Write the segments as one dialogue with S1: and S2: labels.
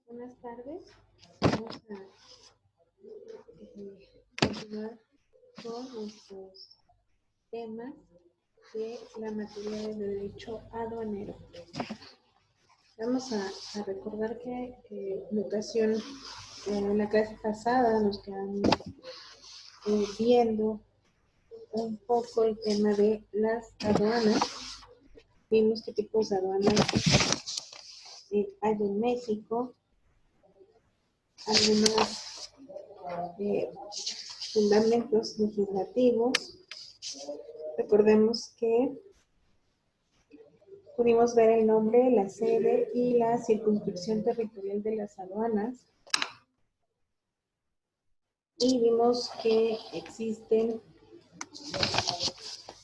S1: Buenas tardes. Vamos a continuar con nuestros temas de la materia de Derecho Aduanero. Vamos a recordar que en la clase pasada nos quedamos viendo un poco el tema de las aduanas. Vimos qué tipos de aduanas hay en México, algunos fundamentos legislativos. Recordemos que pudimos ver el nombre, la sede y la circunscripción territorial de las aduanas. Y vimos que existen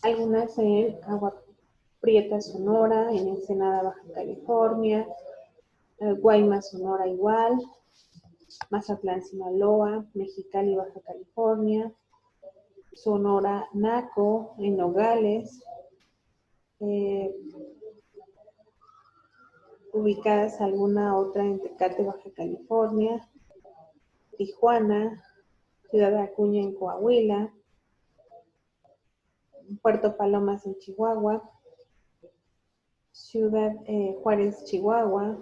S1: algunas en Agua Prieta, Sonora, en Ensenada, Baja California, Guaymas, Sonora igual, Mazatlán, Sinaloa, Mexicali, Baja California, Sonora, Naco, en Nogales, ubicadas alguna otra en Tecate, Baja California, Tijuana, Ciudad de Acuña en Coahuila, Puerto Palomas en Chihuahua, Ciudad Juárez, Chihuahua,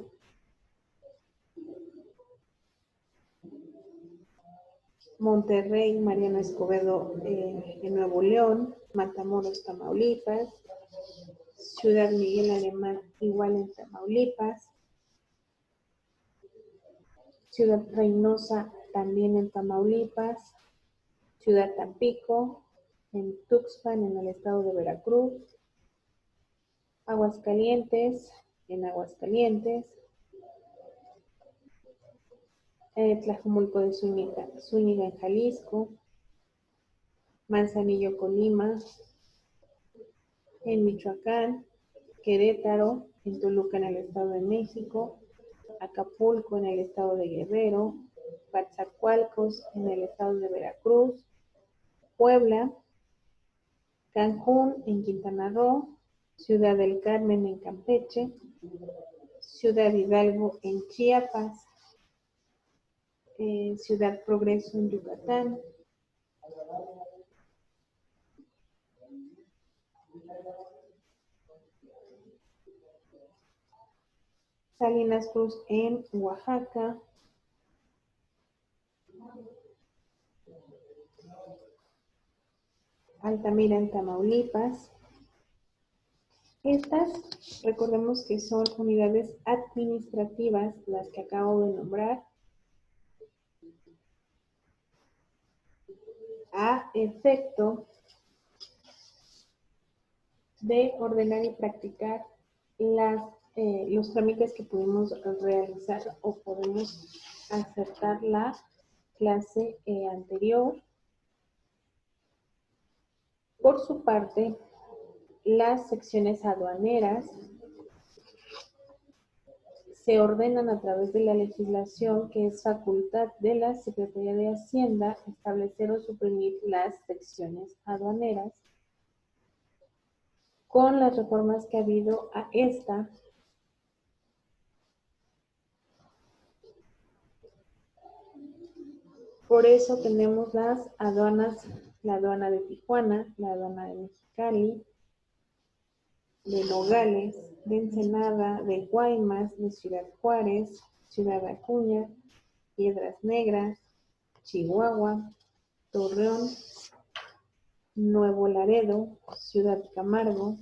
S1: Monterrey, Mariano Escobedo en Nuevo León, Matamoros, Tamaulipas, Ciudad Miguel Alemán igual en Tamaulipas, Ciudad Reynosa también en Tamaulipas, Ciudad Tampico, en Tuxpan en el estado de Veracruz, Aguascalientes en Aguascalientes, Tlajumulco de Zúñiga en Jalisco, Manzanillo, Colima, en Michoacán, Querétaro, en Toluca en el estado de México, Acapulco en el estado de Guerrero, Coatzacoalcos en el estado de Veracruz, Puebla, Cancún en Quintana Roo, Ciudad del Carmen en Campeche, Ciudad Hidalgo en Chiapas, Ciudad Progreso en Yucatán, Salinas Cruz en Oaxaca, Altamira en Tamaulipas. Estas, recordemos que son unidades administrativas, las que acabo de nombrar, a efecto de ordenar y practicar los trámites que podemos realizar o podemos acertar la clase anterior. Por su parte, las secciones aduaneras se ordenan a través de la legislación, que es facultad de la Secretaría de Hacienda establecer o suprimir las secciones aduaneras. Con las reformas que ha habido a esta, por eso tenemos las aduanas, la aduana de Tijuana, la aduana de Mexicali, de Nogales, de Ensenada, de Guaymas, de Ciudad Juárez, Ciudad Acuña, Piedras Negras, Chihuahua, Torreón, Nuevo Laredo, Ciudad Camargo,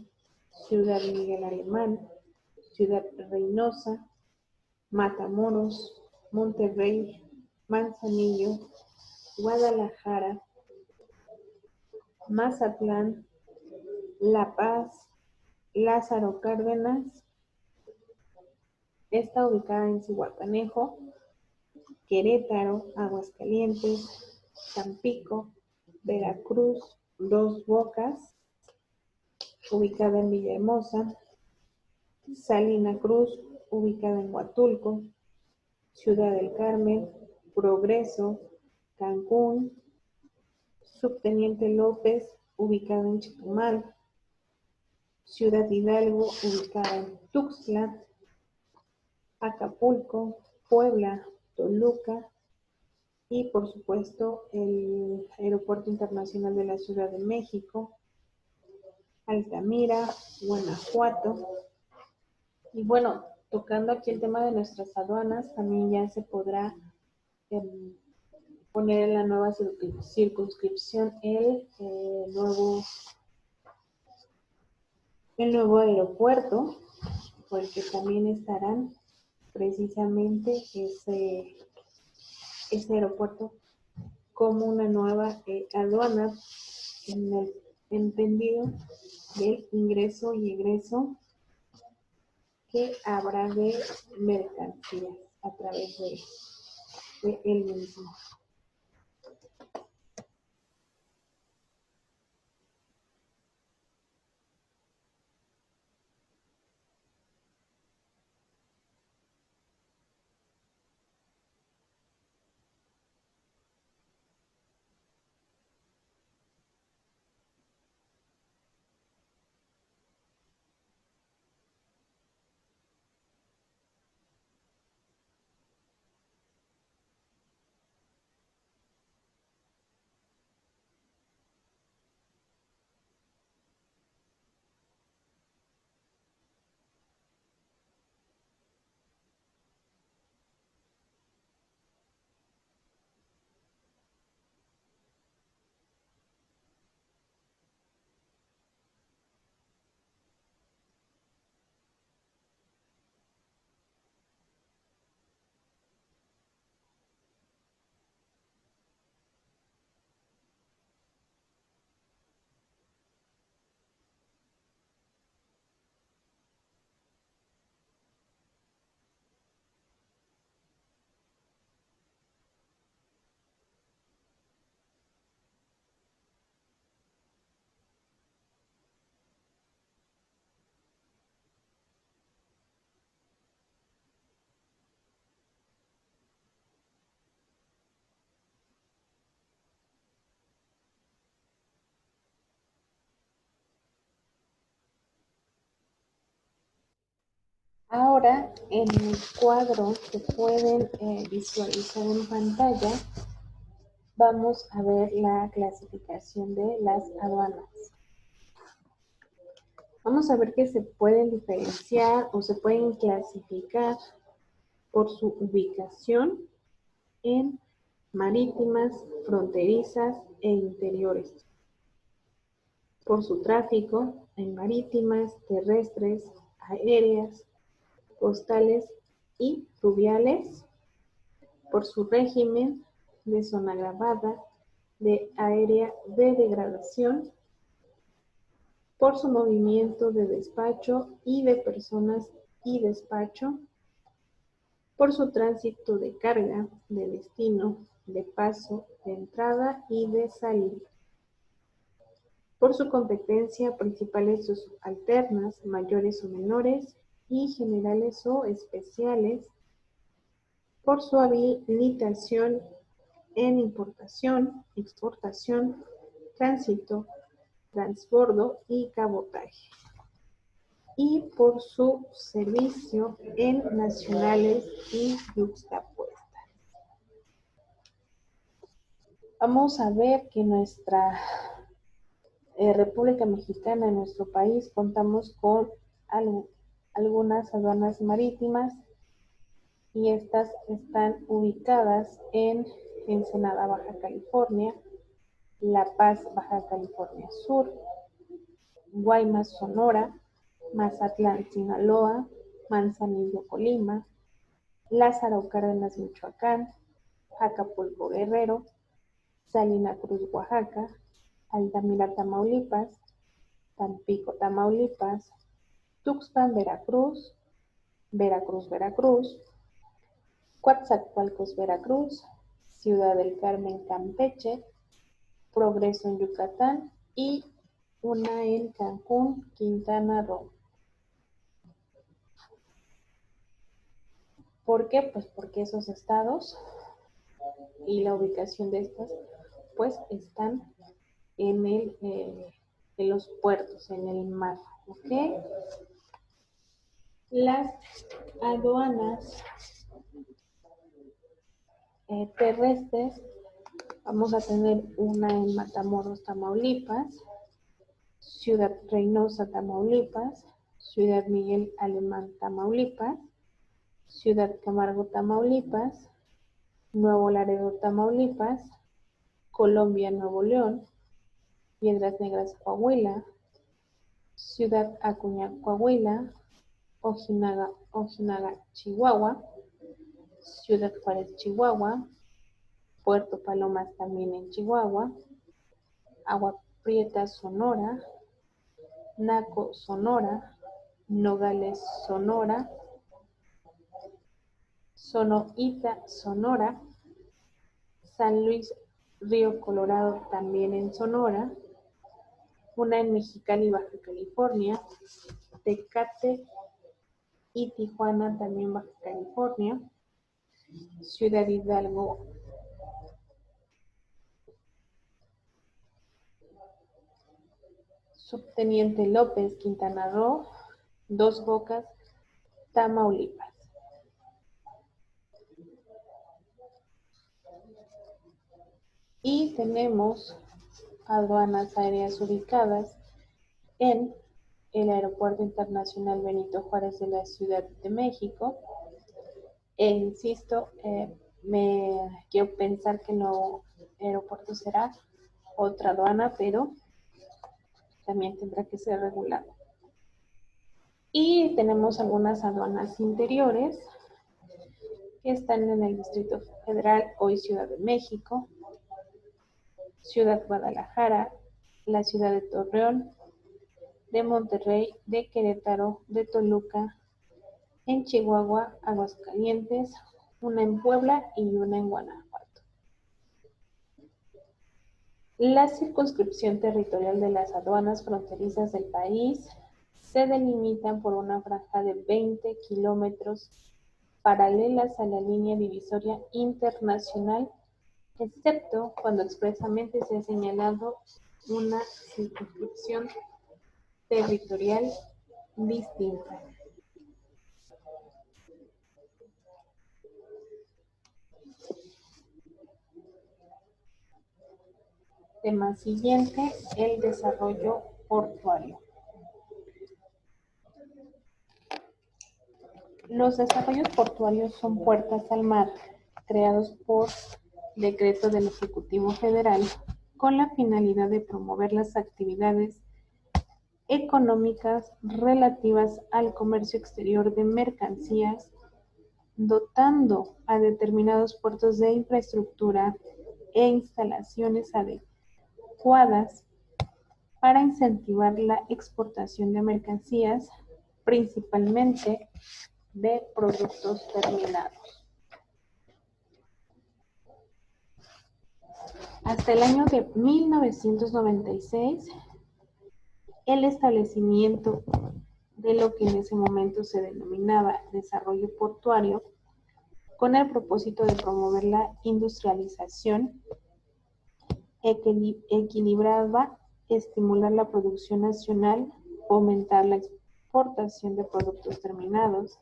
S1: Ciudad Miguel Alemán, Ciudad Reynosa, Matamoros, Monterrey, Manzanillo, Guadalajara, Mazatlán, La Paz, Lázaro Cárdenas, está ubicada en Zihuatanejo, Querétaro, Aguascalientes, Tampico, Veracruz, Dos Bocas, ubicada en Villahermosa, Salina Cruz, ubicada en Huatulco, Ciudad del Carmen, Progreso, Cancún, Subteniente López, ubicada en Chetumal, Ciudad Hidalgo, ubicada en Tuxtla, Acapulco, Puebla, Toluca y por supuesto el Aeropuerto Internacional de la Ciudad de México, Altamira, Guanajuato. Y bueno, tocando aquí el tema de nuestras aduanas, también ya se podrá eh, poner en la nueva circunscripción el nuevo aeropuerto, porque también estarán precisamente ese aeropuerto como una nueva aduana en el entendido del ingreso y egreso que habrá de mercancías a través de él mismo. Ahora, en el cuadro que pueden visualizar en pantalla, vamos a ver la clasificación de las aduanas. Vamos a ver que se pueden diferenciar o se pueden clasificar por su ubicación en marítimas, fronterizas e interiores, por su tráfico en marítimas, terrestres, aéreas, costales y fluviales, por su régimen de zona grabada, de área de degradación, por su movimiento de despacho y de personas y despacho, por su tránsito de carga, de destino, de paso, de entrada y de salida, por su competencia, principales o subalternas, mayores o menores, y generales o especiales, por su habilitación en importación, exportación, tránsito, transbordo y cabotaje, y por su servicio en nacionales y yuxtapuestas. Vamos a ver que nuestra República Mexicana, en nuestro país, contamos con algunas aduanas marítimas y estas están ubicadas en Ensenada, Baja California, La Paz, Baja California Sur, Guaymas, Sonora, Mazatlán, Sinaloa, Manzanillo, Colima, Lázaro Cárdenas, Michoacán, Acapulco, Guerrero, Salina Cruz, Oaxaca, Altamira, Tamaulipas, Tampico, Tamaulipas, Tuxpan, Veracruz, Veracruz, Veracruz, Coatzacoalcos, Veracruz, Ciudad del Carmen, Campeche, Progreso en Yucatán y una en Cancún, Quintana Roo. ¿Por qué? Pues porque esos estados y la ubicación de estas pues están en los puertos, en el mar, ¿ok? Las aduanas terrestres, vamos a tener una en Matamoros, Tamaulipas, Ciudad Reynosa, Tamaulipas, Ciudad Miguel Alemán, Tamaulipas, Ciudad Camargo, Tamaulipas, Nuevo Laredo, Tamaulipas, Colombia, Nuevo León, Piedras Negras, Coahuila, Ciudad Acuña, Coahuila, Ojinaga, Chihuahua, Ciudad Juárez, Chihuahua, Puerto Palomas también en Chihuahua, Agua Prieta, Sonora, Naco, Sonora, Nogales, Sonora, Sonoita, Sonora, San Luis Río Colorado también en Sonora, una en Mexicali, Baja California, Tecate y Tijuana también Baja California, Ciudad Hidalgo, Subteniente López, Quintana Roo, Dos Bocas, Tamaulipas. Y tenemos aduanas aéreas ubicadas en el Aeropuerto Internacional Benito Juárez de la Ciudad de México. E insisto, me quiero pensar que no aeropuerto será otra aduana, pero también tendrá que ser regulado. Y tenemos algunas aduanas interiores que están en el Distrito Federal, hoy Ciudad de México, Ciudad Guadalajara, la ciudad de Torreón, de Monterrey, de Querétaro, de Toluca, en Chihuahua, Aguascalientes, una en Puebla y una en Guanajuato. La circunscripción territorial de las aduanas fronterizas del país se delimitan por una franja de 20 kilómetros paralelas a la línea divisoria internacional, excepto cuando expresamente se ha señalado una circunscripción territorial distinta. Tema siguiente, el desarrollo portuario. Los desarrollos portuarios son puertas al mar, creados por decreto del Ejecutivo Federal, con la finalidad de promover las actividades económicas relativas al comercio exterior de mercancías, dotando a determinados puertos de infraestructura e instalaciones adecuadas para incentivar la exportación de mercancías, principalmente de productos terminados. Hasta el año de 1996, el establecimiento de lo que en ese momento se denominaba desarrollo portuario, con el propósito de promover la industrialización, equilibraba, estimular la producción nacional, fomentar la exportación de productos terminados,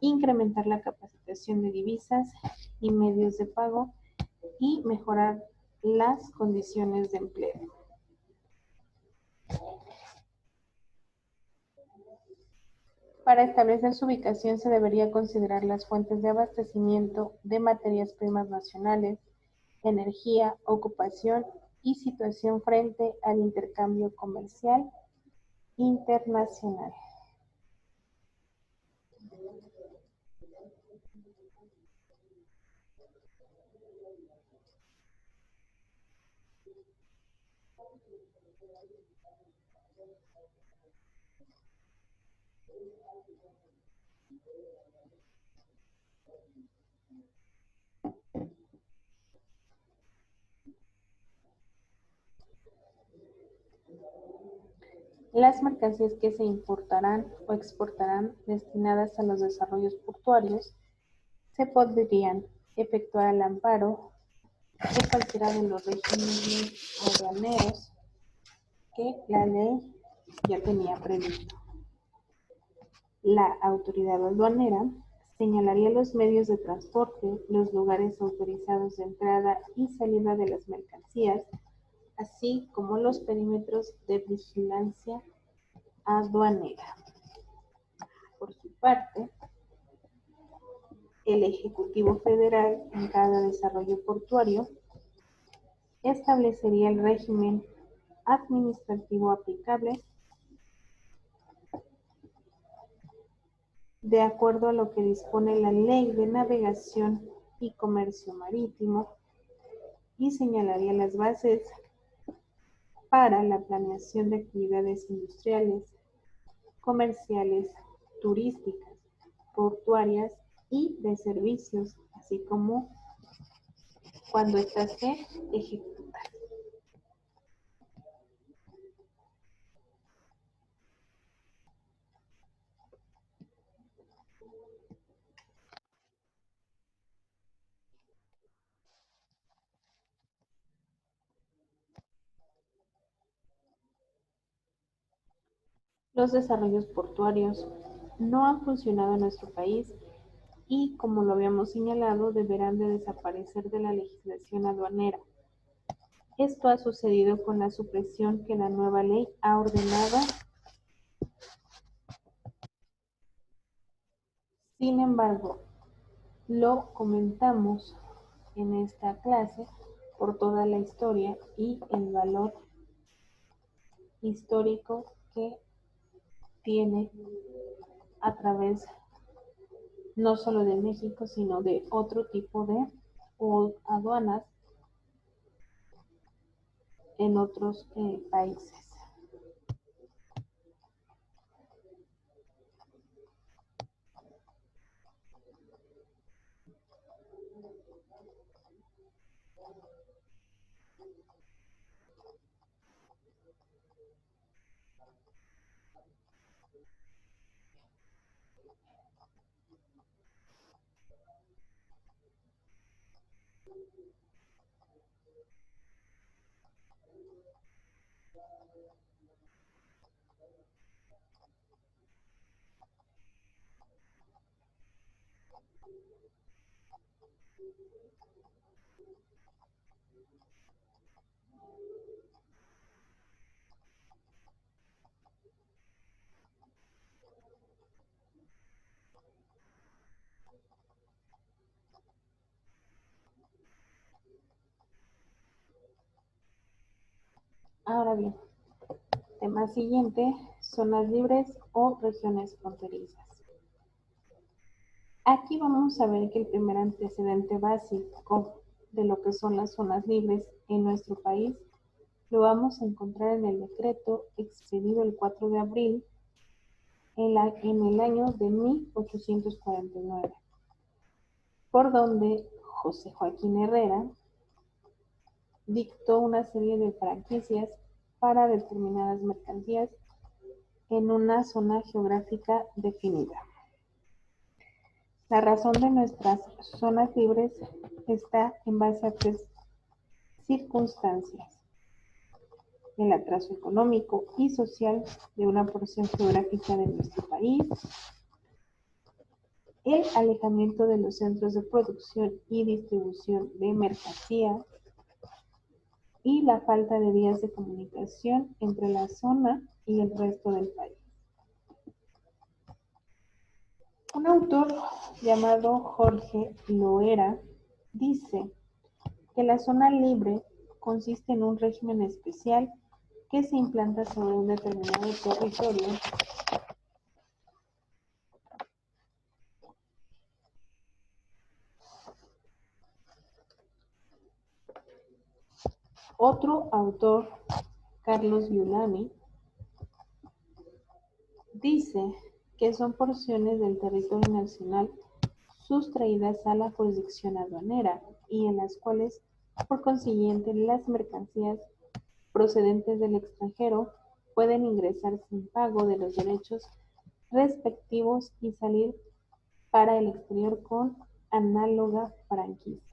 S1: incrementar la capacitación de divisas y medios de pago y mejorar las condiciones de empleo. Para establecer su ubicación se debería considerar las fuentes de abastecimiento de materias primas nacionales, energía, ocupación y situación frente al intercambio comercial internacional. Las mercancías que se importarán o exportarán destinadas a los desarrollos portuarios se podrían efectuar al amparo de cualquiera de los regímenes aduaneros que la ley ya tenía previsto. La autoridad aduanera señalaría los medios de transporte, los lugares autorizados de entrada y salida de las mercancías, así como los perímetros de vigilancia aduanera. Por su parte, el Ejecutivo Federal en cada desarrollo portuario establecería el régimen administrativo aplicable de acuerdo a lo que dispone la Ley de Navegación y Comercio Marítimo y señalaría las bases para la planeación de actividades industriales, comerciales, turísticas, portuarias y de servicios, así como cuando estas se ejecutan. Los desarrollos portuarios no han funcionado en nuestro país y, como lo habíamos señalado, deberán de desaparecer de la legislación aduanera. Esto ha sucedido con la supresión que la nueva ley ha ordenado. Sin embargo, lo comentamos en esta clase por toda la historia y el valor histórico que tiene a través no solo de México, sino de otro tipo de aduanas en otros países. Ahora bien, tema siguiente, zonas libres o regiones fronterizas. Aquí vamos a ver que el primer antecedente básico de lo que son las zonas libres en nuestro país lo vamos a encontrar en el decreto expedido el 4 de abril en el año de 1849, por donde José Joaquín Herrera dictó una serie de franquicias para determinadas mercancías en una zona geográfica definida. La razón de nuestras zonas libres está en base a tres circunstancias: el atraso económico y social de una porción geográfica de nuestro país, el alejamiento de los centros de producción y distribución de mercancías y la falta de vías de comunicación entre la zona y el resto del país. Un autor llamado Jorge Loera dice que la zona libre consiste en un régimen especial que se implanta sobre un determinado territorio Otro autor, Carlos Giuliani, dice que son porciones del territorio nacional sustraídas a la jurisdicción aduanera y en las cuales, por consiguiente, las mercancías procedentes del extranjero pueden ingresar sin pago de los derechos respectivos y salir para el exterior con análoga franquicia.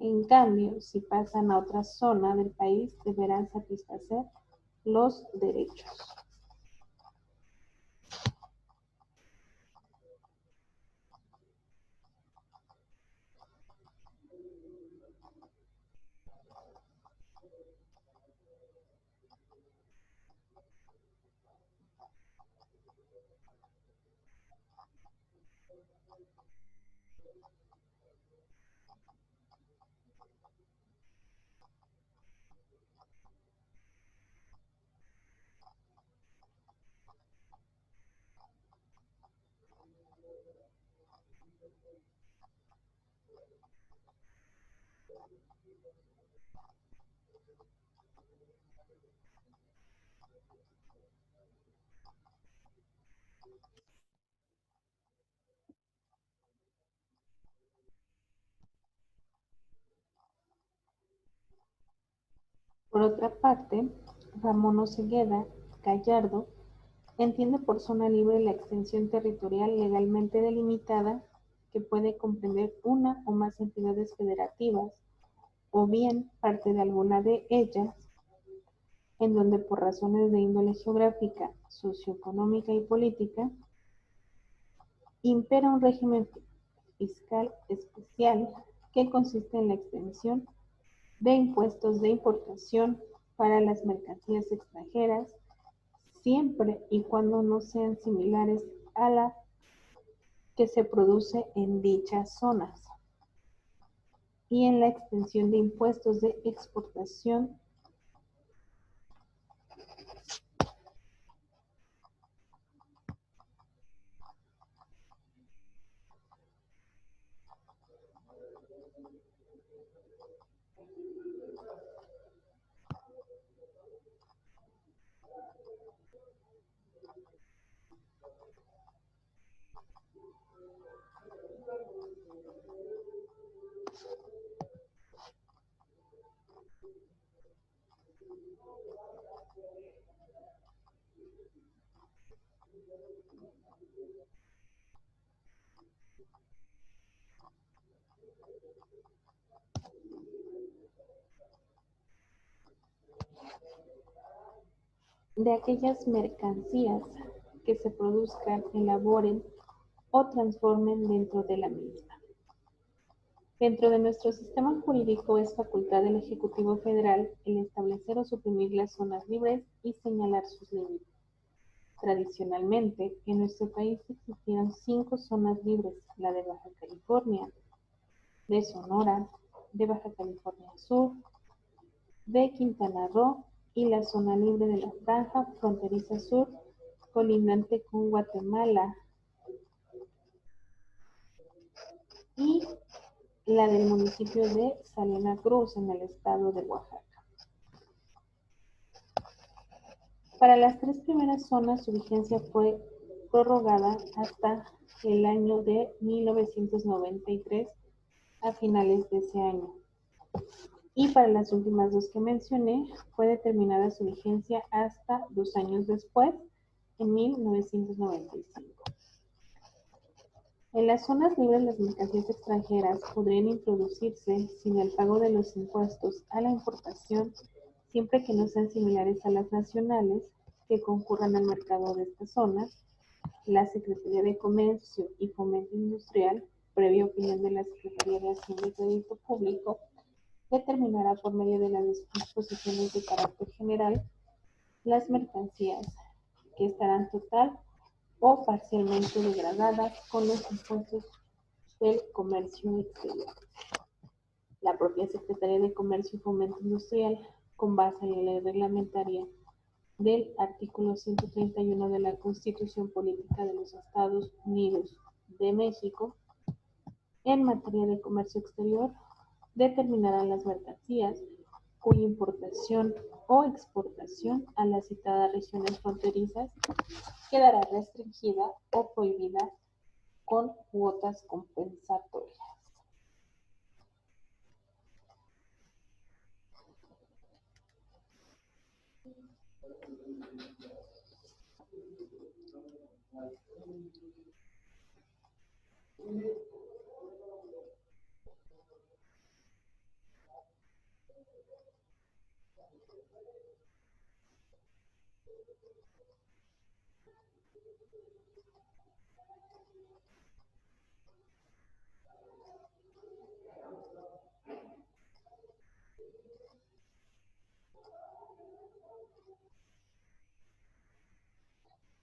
S1: En cambio, si pasan a otra zona del país, deberán satisfacer los derechos. Por otra parte, Ramón Osegueda Gallardo entiende por zona libre la extensión territorial legalmente delimitada que puede comprender una o más entidades federativas o bien parte de alguna de ellas, en donde por razones de índole geográfica, socioeconómica y política, impera un régimen fiscal especial que consiste en la extensión de impuestos de importación para las mercancías extranjeras, siempre y cuando no sean similares a la que se produce en dichas zonas, y en la extensión de impuestos de exportación de aquellas mercancías que se produzcan, elaboren o transformen dentro de la misma. Dentro de nuestro sistema jurídico es facultad del Ejecutivo Federal el establecer o suprimir las zonas libres y señalar sus límites. Tradicionalmente, en nuestro país existieron 5 zonas libres: la de Baja California, de Sonora, de Baja California Sur, de Quintana Roo y la zona libre de la Franja Fronteriza Sur, colindante con Guatemala, y la del municipio de Salina Cruz, en el estado de Oaxaca. Para las 3 primeras zonas, su vigencia fue prorrogada hasta el año de 1993, a finales de ese año. Y para las últimas 2 que mencioné, fue determinada su vigencia hasta 2 años después, en 1995. En las zonas libres, las mercancías extranjeras podrían introducirse sin el pago de los impuestos a la importación, siempre que no sean similares a las nacionales que concurran al mercado de estas zonas. La Secretaría de Comercio y Fomento Industrial, previa opinión de la Secretaría de Hacienda y Crédito Público, determinará por medio de las disposiciones de carácter general las mercancías que estarán total o parcialmente degradadas con los impuestos del comercio exterior. La propia Secretaría de Comercio y Fomento Industrial, con base en la ley reglamentaria del artículo 131 de la Constitución Política de los Estados Unidos de México, en materia de comercio exterior, determinará las mercancías cuya importación o exportación a las citadas regiones fronterizas quedará restringida o prohibida con cuotas compensatorias.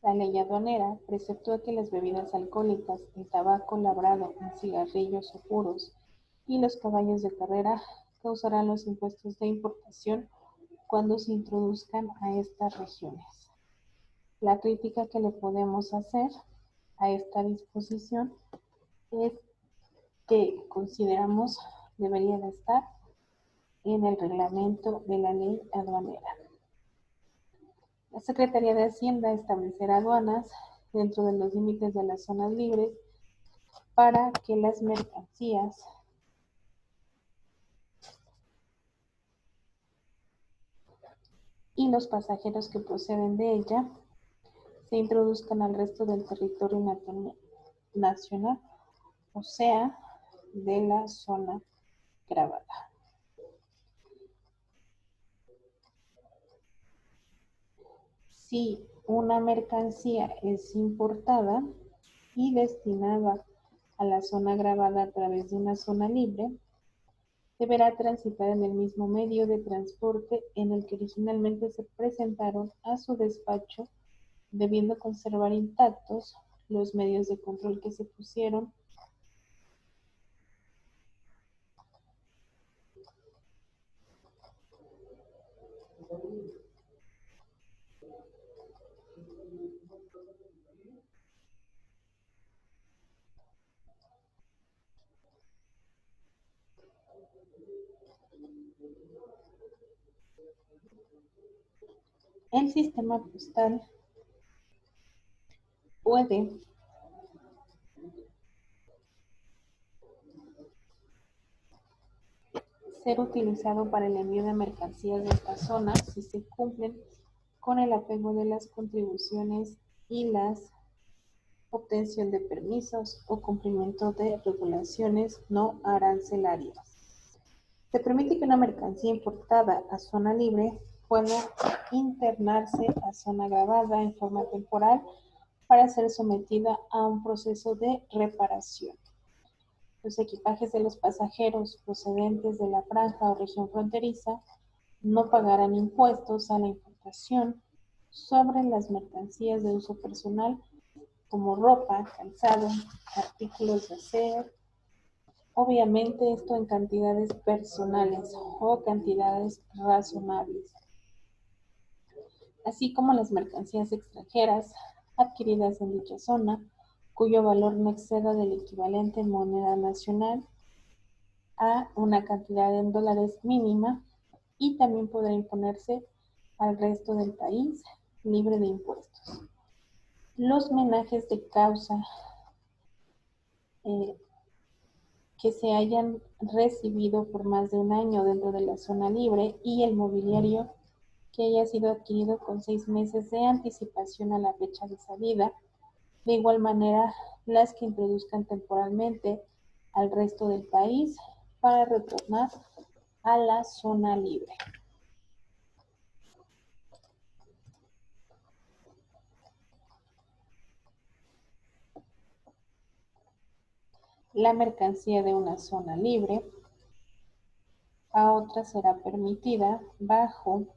S1: La ley aduanera preceptúa que las bebidas alcohólicas, el tabaco labrado en cigarrillos o puros y los caballos de carrera causarán los impuestos de importación cuando se introduzcan a estas regiones. La crítica que le podemos hacer a esta disposición es que consideramos debería de estar en el reglamento de la ley aduanera. La Secretaría de Hacienda establecerá aduanas dentro de los límites de las zonas libres para que las mercancías y los pasajeros que proceden de ella se introduzcan al resto del territorio nacional, o sea, de la zona grabada. Si una mercancía es importada y destinada a la zona grabada a través de una zona libre, deberá transitar en el mismo medio de transporte en el que originalmente se presentaron a su despacho, debiendo conservar intactos los medios de control que se pusieron el sistema postal puede ser utilizado para el envío de mercancías de esta zona si se cumplen con el apego de las contribuciones y la obtención de permisos o cumplimiento de regulaciones no arancelarias. Se permite que una mercancía importada a zona libre pueda internarse a zona grabada en forma temporal para ser sometida a un proceso de reparación. Los equipajes de los pasajeros procedentes de la franja o región fronteriza no pagarán impuestos a la importación sobre las mercancías de uso personal como ropa, calzado, artículos de aseo, obviamente esto en cantidades personales o cantidades razonables, así como las mercancías extranjeras adquiridas en dicha zona, cuyo valor no exceda del equivalente en moneda nacional a una cantidad en dólares mínima, y también podrá imponerse al resto del país libre de impuestos. Los menajes de causa que se hayan recibido por más de un año dentro de la zona libre y el mobiliario que haya sido adquirido con 6 meses de anticipación a la fecha de salida. De igual manera, las que introduzcan temporalmente al resto del país para retornar a la zona libre. La mercancía de una zona libre a otra será permitida bajo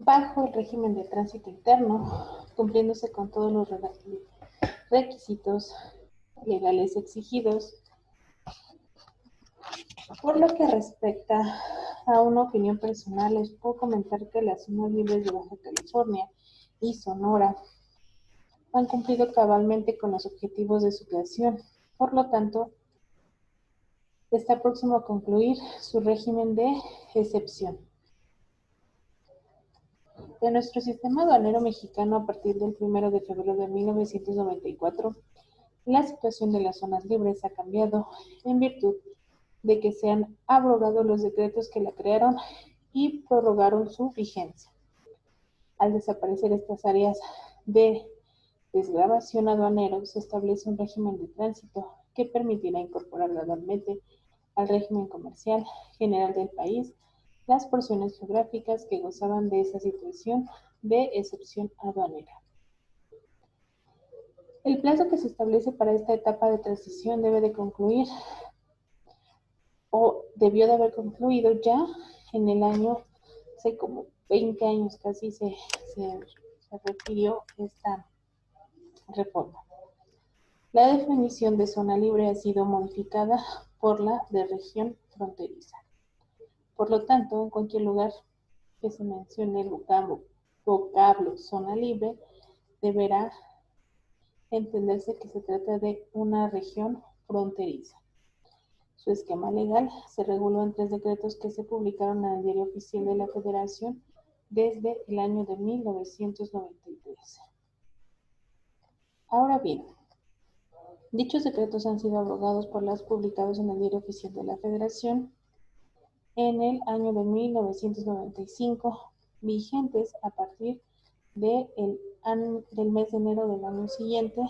S1: bajo el régimen de tránsito interno, cumpliéndose con todos los requisitos legales exigidos. Por lo que respecta a una opinión personal, les puedo comentar que las zonas libres de Baja California y Sonora han cumplido cabalmente con los objetivos de su creación. Por lo tanto, está próximo a concluir su régimen de excepción. De nuestro sistema aduanero mexicano, a partir del 1 de febrero de 1994, la situación de las zonas libres ha cambiado en virtud de que se han abrogado los decretos que la crearon y prorrogaron su vigencia. Al desaparecer estas áreas de desgravación aduanero, se establece un régimen de tránsito que permitirá incorporar gradualmente al régimen comercial general del país las porciones geográficas que gozaban de esa situación de excepción aduanera. El plazo que se establece para esta etapa de transición debe de concluir o debió de haber concluido ya en el año, hace como 20 años casi se refirió esta reforma. La definición de zona libre ha sido modificada por la de región fronteriza. Por lo tanto, en cualquier lugar que se mencione el vocablo zona libre, deberá entenderse que se trata de una región fronteriza. Su esquema legal se reguló en 3 decretos que se publicaron en el Diario Oficial de la Federación desde el año de 1993. Ahora bien, dichos decretos han sido abrogados por los publicados en el Diario Oficial de la Federación en el año de 1995, vigentes a partir del mes de enero del año siguiente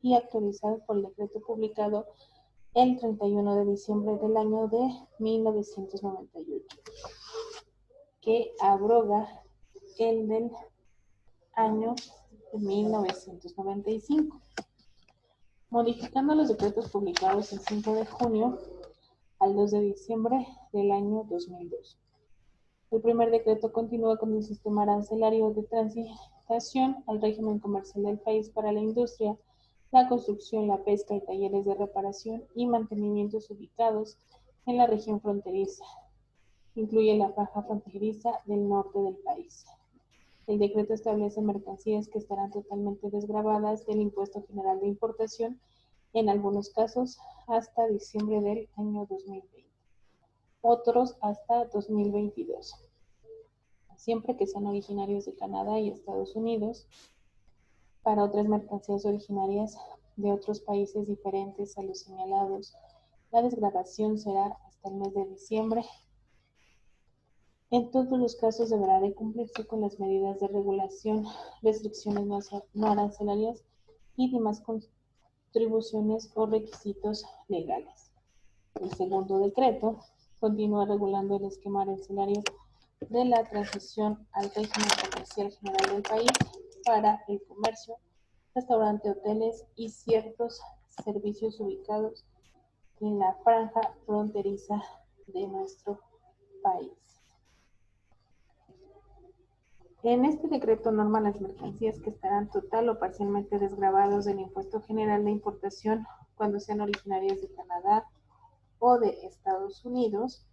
S1: y actualizados por el decreto publicado el 31 de diciembre del año de 1998, que abroga el del año de 1995, modificando los decretos publicados el 5 de junio al 2 de diciembre del año 2002. El primer decreto continúa con el sistema arancelario de transitación al régimen comercial del país para la industria, la construcción, la pesca y talleres de reparación y mantenimientos ubicados en la región fronteriza. Incluye la franja fronteriza del norte del país. El decreto establece mercancías que estarán totalmente desgravadas del impuesto general de importación, en algunos casos hasta diciembre del año 2020, otros hasta 2022, siempre que sean originarios de Canadá y Estados Unidos. Para otras mercancías originarias de otros países diferentes a los señalados, la desgravación será hasta el mes de diciembre. En todos los casos deberá de cumplirse con las medidas de regulación, restricciones no arancelarias y demás contribuciones o requisitos legales. El segundo decreto continúa regulando el esquema arancelario de la transición al régimen comercial general del país para el comercio, restaurante, hoteles y ciertos servicios ubicados en la franja fronteriza de nuestro país. En este decreto norma las mercancías que estarán total o parcialmente desgravados del impuesto general de importación cuando sean originarias de Canadá o de Estados Unidos.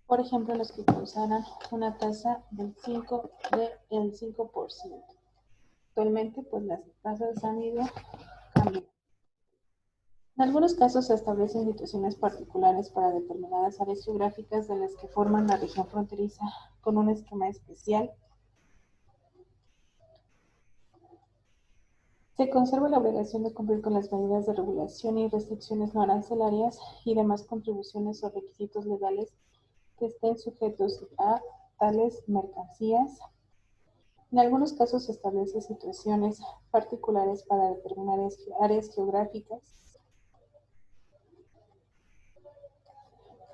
S1: Por ejemplo, los que causaran una tasa del 5%. Actualmente, pues las tasas han ido cambiando. En algunos casos se establecen situaciones particulares para determinadas áreas geográficas de las que forman la región fronteriza con un esquema especial. Se conserva la obligación de cumplir con las medidas de regulación y restricciones no arancelarias y demás contribuciones o requisitos legales que estén sujetos a tales mercancías. En algunos casos se establecen situaciones particulares para determinadas áreas geográficas.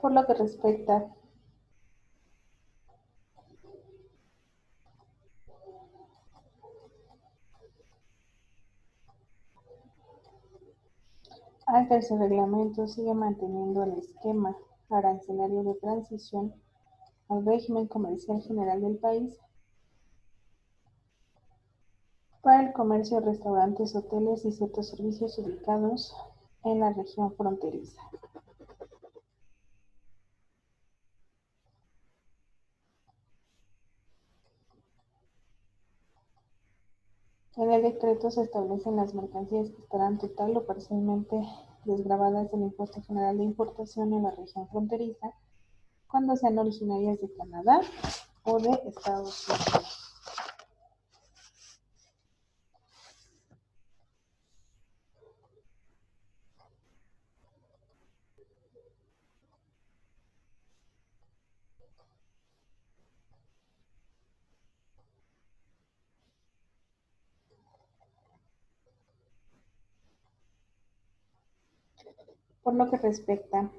S1: Por lo que respecta Al tercer reglamento sigue manteniendo el esquema arancelario de transición al régimen comercial general del país para el comercio, restaurantes, hoteles y ciertos servicios ubicados en la región fronteriza. En el decreto se establecen las mercancías que estarán total o parcialmente desgravadas del impuesto general de importación en la región fronteriza cuando sean originarias de Canadá o de Estados Unidos. Por lo que respecta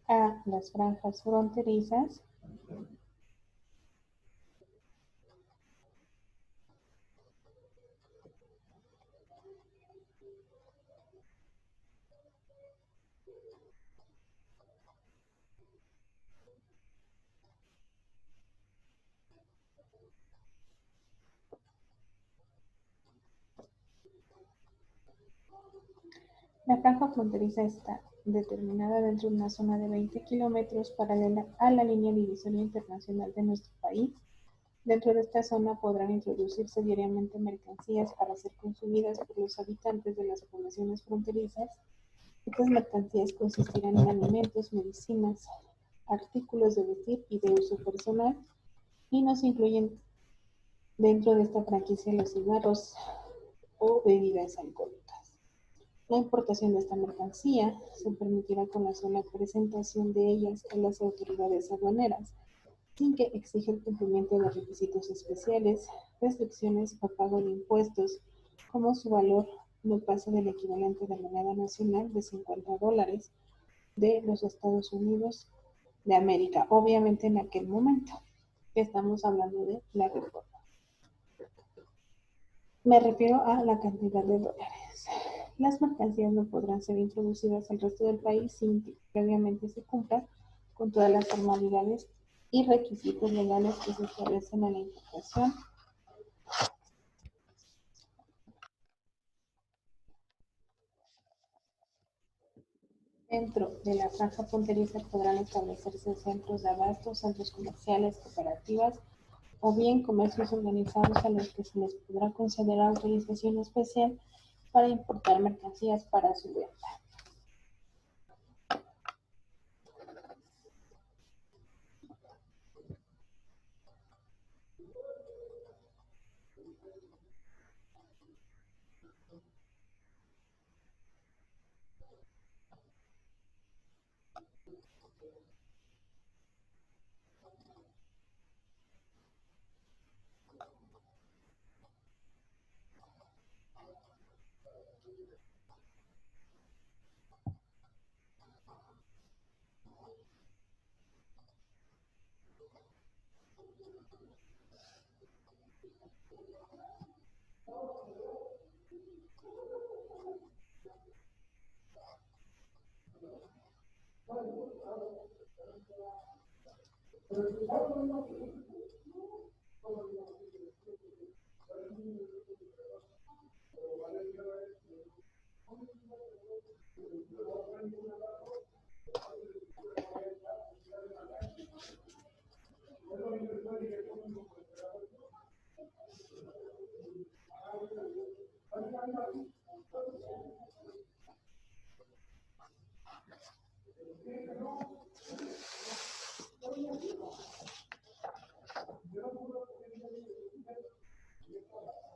S1: a las franjas fronterizas, la franja fronteriza está determinada dentro de una zona de 20 kilómetros paralela a la línea divisoria internacional de nuestro país. Dentro de esta zona podrán introducirse diariamente mercancías para ser consumidas por los habitantes de las poblaciones fronterizas. Estas mercancías consistirán en alimentos, medicinas, artículos de vestir y de uso personal, y no se incluyen dentro de esta franquicia los cigarros o bebidas alcohólicas. La importación de esta mercancía se permitirá con la sola presentación de ellas a las autoridades aduaneras, sin que exija el cumplimiento de requisitos especiales, restricciones o pago de impuestos, como su valor no pasa del equivalente de moneda nacional de $50 de los Estados Unidos de América, obviamente en aquel momento. Estamos hablando de la reforma. Me refiero a la cantidad de dólares. Las mercancías no podrán ser introducidas al resto del país sin que previamente se cumpla con todas las formalidades y requisitos legales que se establecen en la importación. Dentro de la franja fronteriza podrán establecerse centros de abasto, centros comerciales, cooperativas o bien comercios organizados a los que se les podrá conceder autorización especial para importar mercancías para su venta.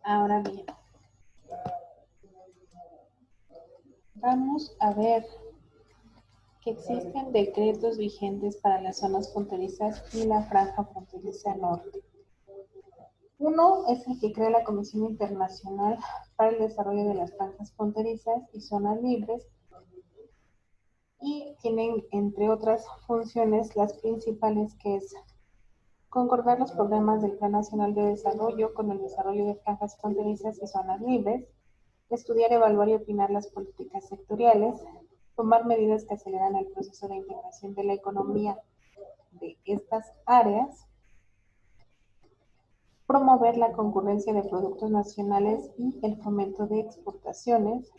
S1: Ahora bien, vamos a ver que existen decretos vigentes para las zonas fronterizas y la franja fronteriza norte. Uno es el que crea la Comisión Internacional para el Desarrollo de las Franjas Fronterizas y Zonas Libres, y tienen, entre otras funciones, las principales, que es concordar los programas del Plan Nacional de Desarrollo con el desarrollo de franjas fronterizas y zonas libres, estudiar, evaluar y opinar las políticas sectoriales, tomar medidas que aceleran el proceso de integración de la economía de estas áreas, promover la concurrencia de productos nacionales y el fomento de exportaciones,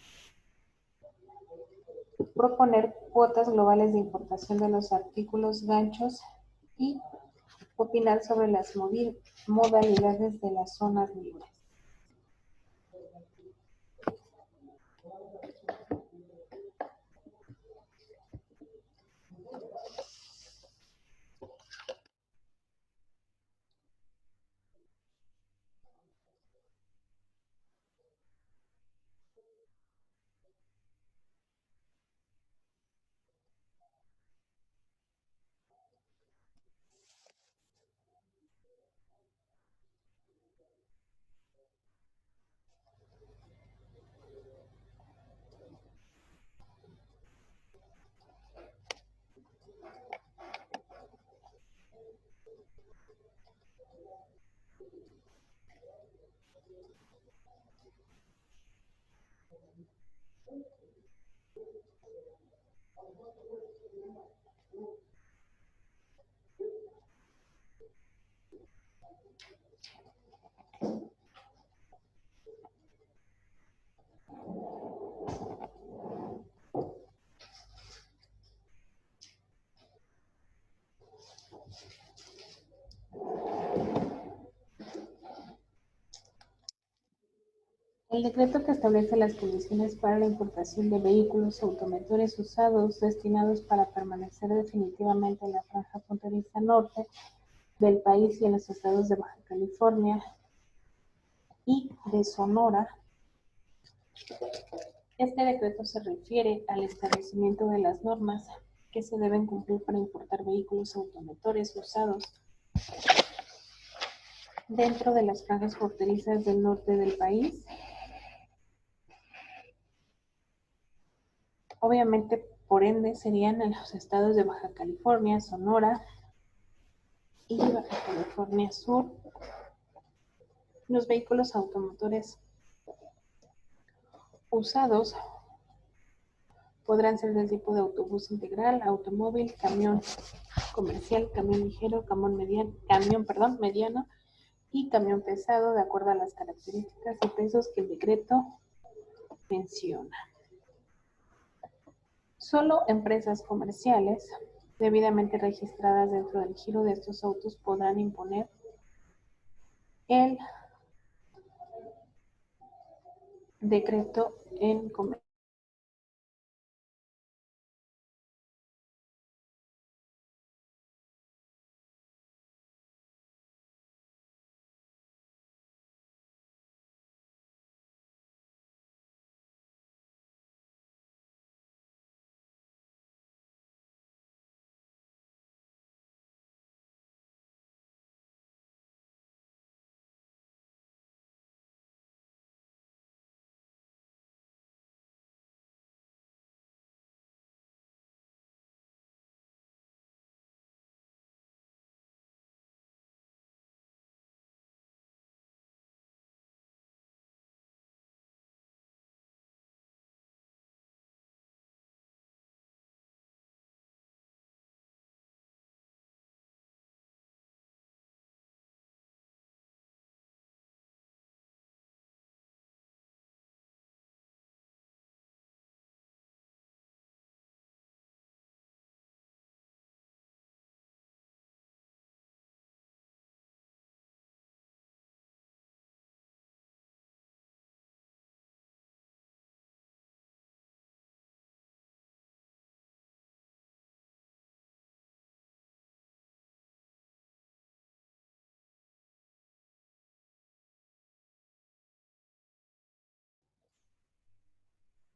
S1: proponer cuotas globales de importación de los artículos ganchos y opinar sobre las modalidades de las zonas libres. El decreto que establece las condiciones para la importación de vehículos automotores usados destinados para permanecer definitivamente en la franja fronteriza norte del país y en los estados de Baja California y de Sonora. Este decreto se refiere al establecimiento de las normas que se deben cumplir para importar vehículos automotores usados dentro de las franjas fronterizas del norte del país. Obviamente, por ende, serían en los estados de Baja California, Sonora y Baja California Sur. Los vehículos automotores usados podrán ser del tipo de autobús integral, automóvil, camión comercial, camión ligero, mediano y camión pesado, de acuerdo a las características y pesos que el decreto menciona. Solo empresas comerciales debidamente registradas dentro del giro de estos autos podrán imponer el decreto en comercio.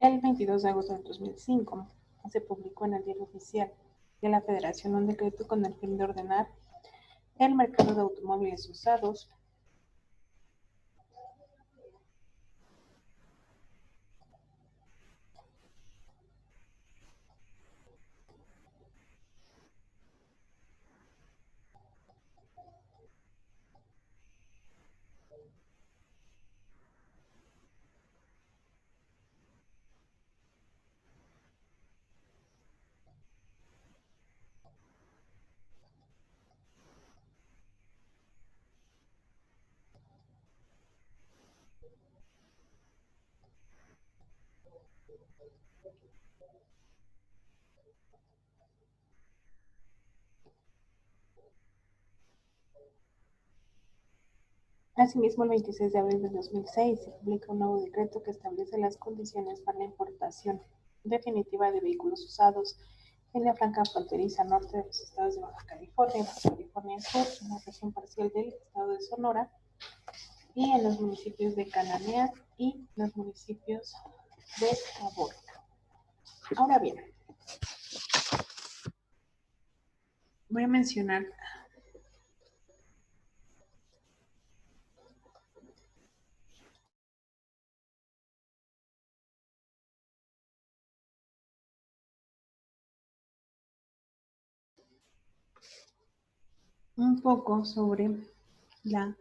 S1: El 22 de agosto de 2005 se publicó en el Diario Oficial de la Federación un decreto con el fin de ordenar el mercado de automóviles usados, Asimismo, el 26 de abril de 2006 se publica un nuevo decreto que establece las condiciones para la importación definitiva de vehículos usados en la franja fronteriza norte de los estados de Baja California, Baja California Sur, en la región parcial del estado de Sonora y en los municipios de Cananea y los municipios de Caborca. Ahora bien, voy a mencionar un poco sobre la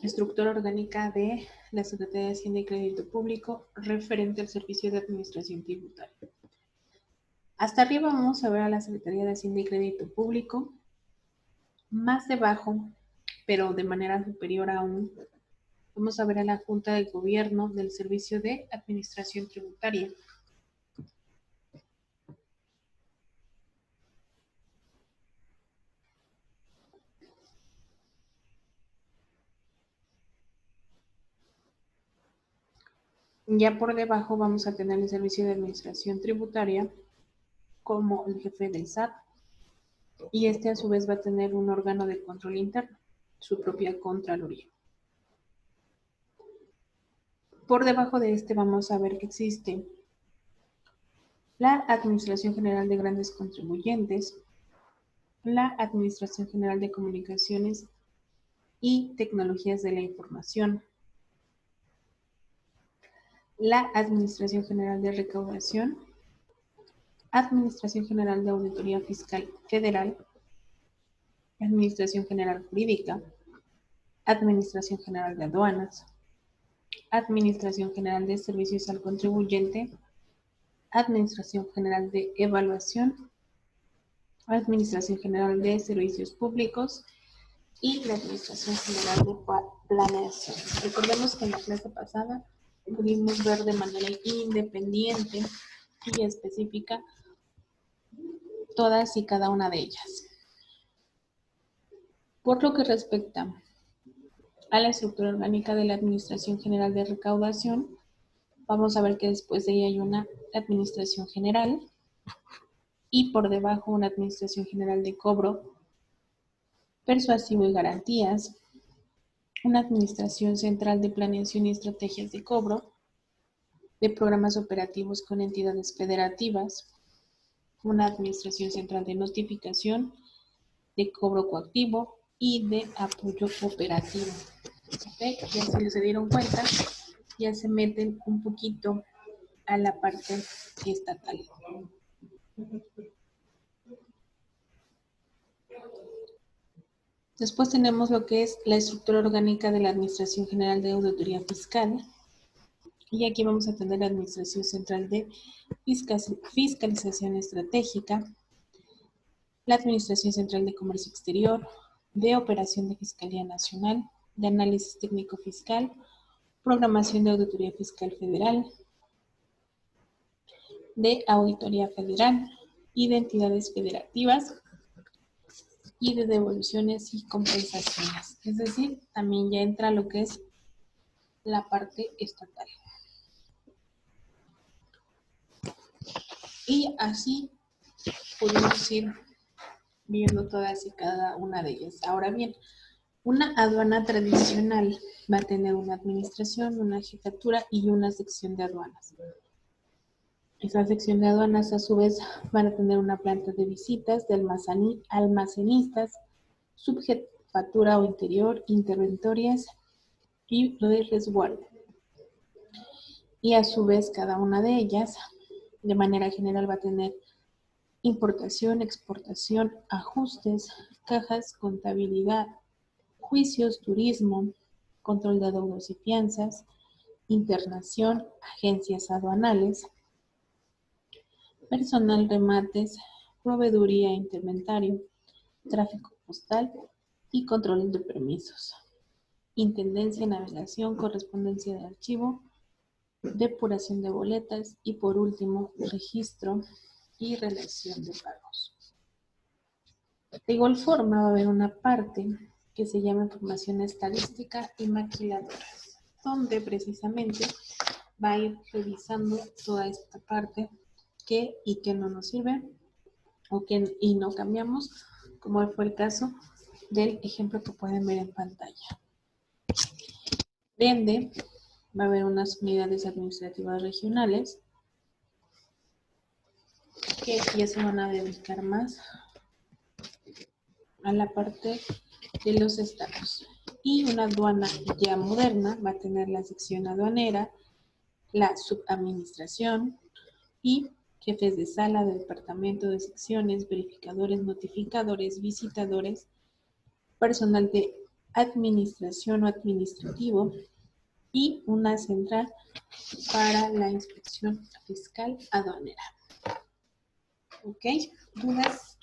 S1: estructura orgánica de la Secretaría de Hacienda y Crédito Público referente al servicio de administración tributaria. Hasta arriba vamos a ver a la Secretaría de Hacienda y Crédito Público. Más debajo, pero de manera superior aún, vamos a ver a la Junta de Gobierno del Servicio de Administración Tributaria. Ya por debajo vamos a tener el Servicio de Administración Tributaria como el jefe del SAT, y este a su vez va a tener un órgano de control interno, su propia Contraloría. Por debajo de este vamos a ver que existe la Administración General de Grandes Contribuyentes, la Administración General de Comunicaciones y Tecnologías de la Información, la Administración General de Recaudación, Administración General de Auditoría Fiscal Federal, Administración General Jurídica, Administración General de Aduanas, Administración General de Servicios al Contribuyente, Administración General de Evaluación, Administración General de Servicios Públicos y la Administración General de Planeación. Recordemos que en la clase pasada pudimos ver de manera independiente y específica todas y cada una de ellas. Por lo que respecta a la estructura orgánica de la Administración General de Recaudación, vamos a ver que después de ella hay una Administración General y por debajo una Administración General de Cobro, Persuasivo y Garantías, una Administración Central de Planeación y Estrategias de Cobro, de programas operativos con entidades federativas, una Administración Central de Notificación, de cobro coactivo y de apoyo operativo. ¿Okay? Ya se dieron cuenta, ya se meten un poquito a la parte estatal. Después tenemos lo que es la estructura orgánica de la Administración General de Auditoría Fiscal. Y aquí vamos a tener la Administración Central de Fiscalización Estratégica, la Administración Central de Comercio Exterior, de Operación de Fiscalía Nacional, de Análisis Técnico Fiscal, Programación de Auditoría Fiscal Federal, de Auditoría Federal y de entidades federativas y de devoluciones y compensaciones. Es decir, también ya entra lo que es la parte estatal. Y así podemos ir viendo todas y cada una de ellas. Ahora bien, una aduana tradicional va a tener una administración, una jefatura y una sección de aduanas. Esa sección de aduanas a su vez van a tener una planta de visitas, de almacenistas, subjefatura o interior, interventorias y lo de resguardo. Y a su vez cada una de ellas, de manera general, va a tener importación, exportación, ajustes, cajas, contabilidad, juicios, turismo, control de adeudos y fianzas, internación, agencias aduanales, personal, remates, proveeduría e inventario, tráfico postal y control de permisos, intendencia, navegación, correspondencia de archivo, depuración de boletas y por último, registro y relación de pagos. De igual forma va a haber una parte que se llama información estadística y maquiladoras, donde precisamente va a ir revisando toda esta parte que y que no nos sirve o que y no cambiamos, como fue el caso del ejemplo que pueden ver en pantalla. Por ende, va a haber unas unidades administrativas regionales que ya se van a dedicar más a la parte de los estados. Y una aduana ya moderna va a tener la sección aduanera, la subadministración y jefes de sala, de departamento, de secciones, verificadores, notificadores, visitadores, personal de administración o administrativo y una central para la inspección fiscal aduanera. ¿Ok? ¿Dudas?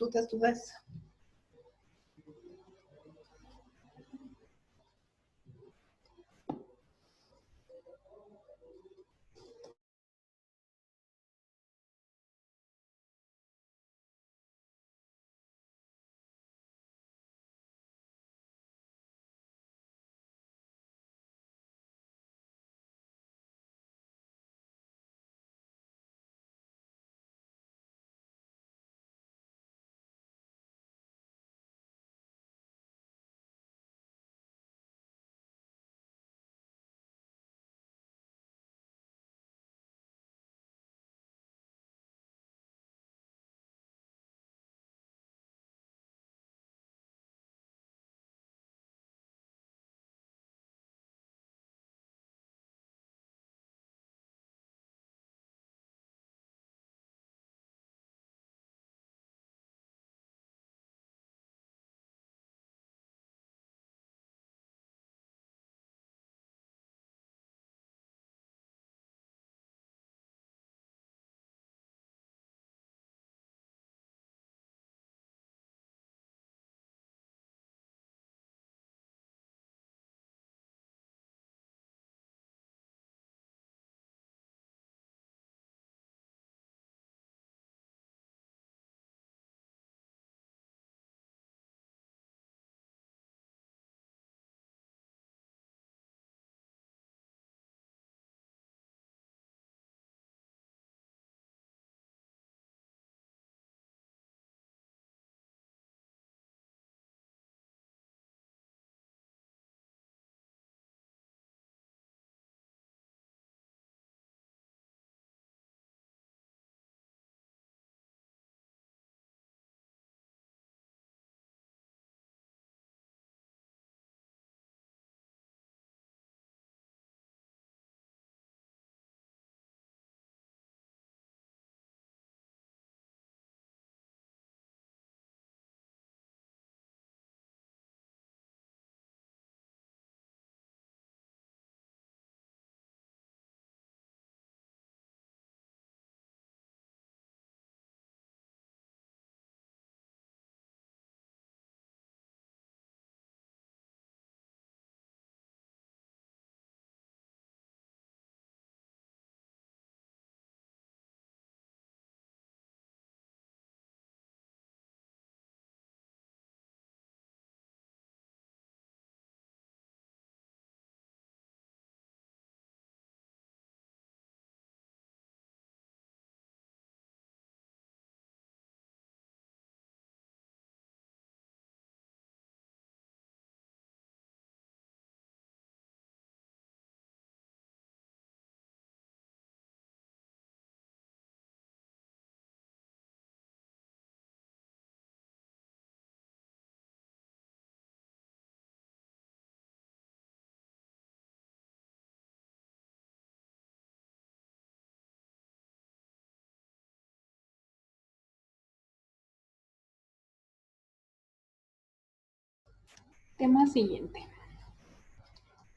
S1: Tema siguiente.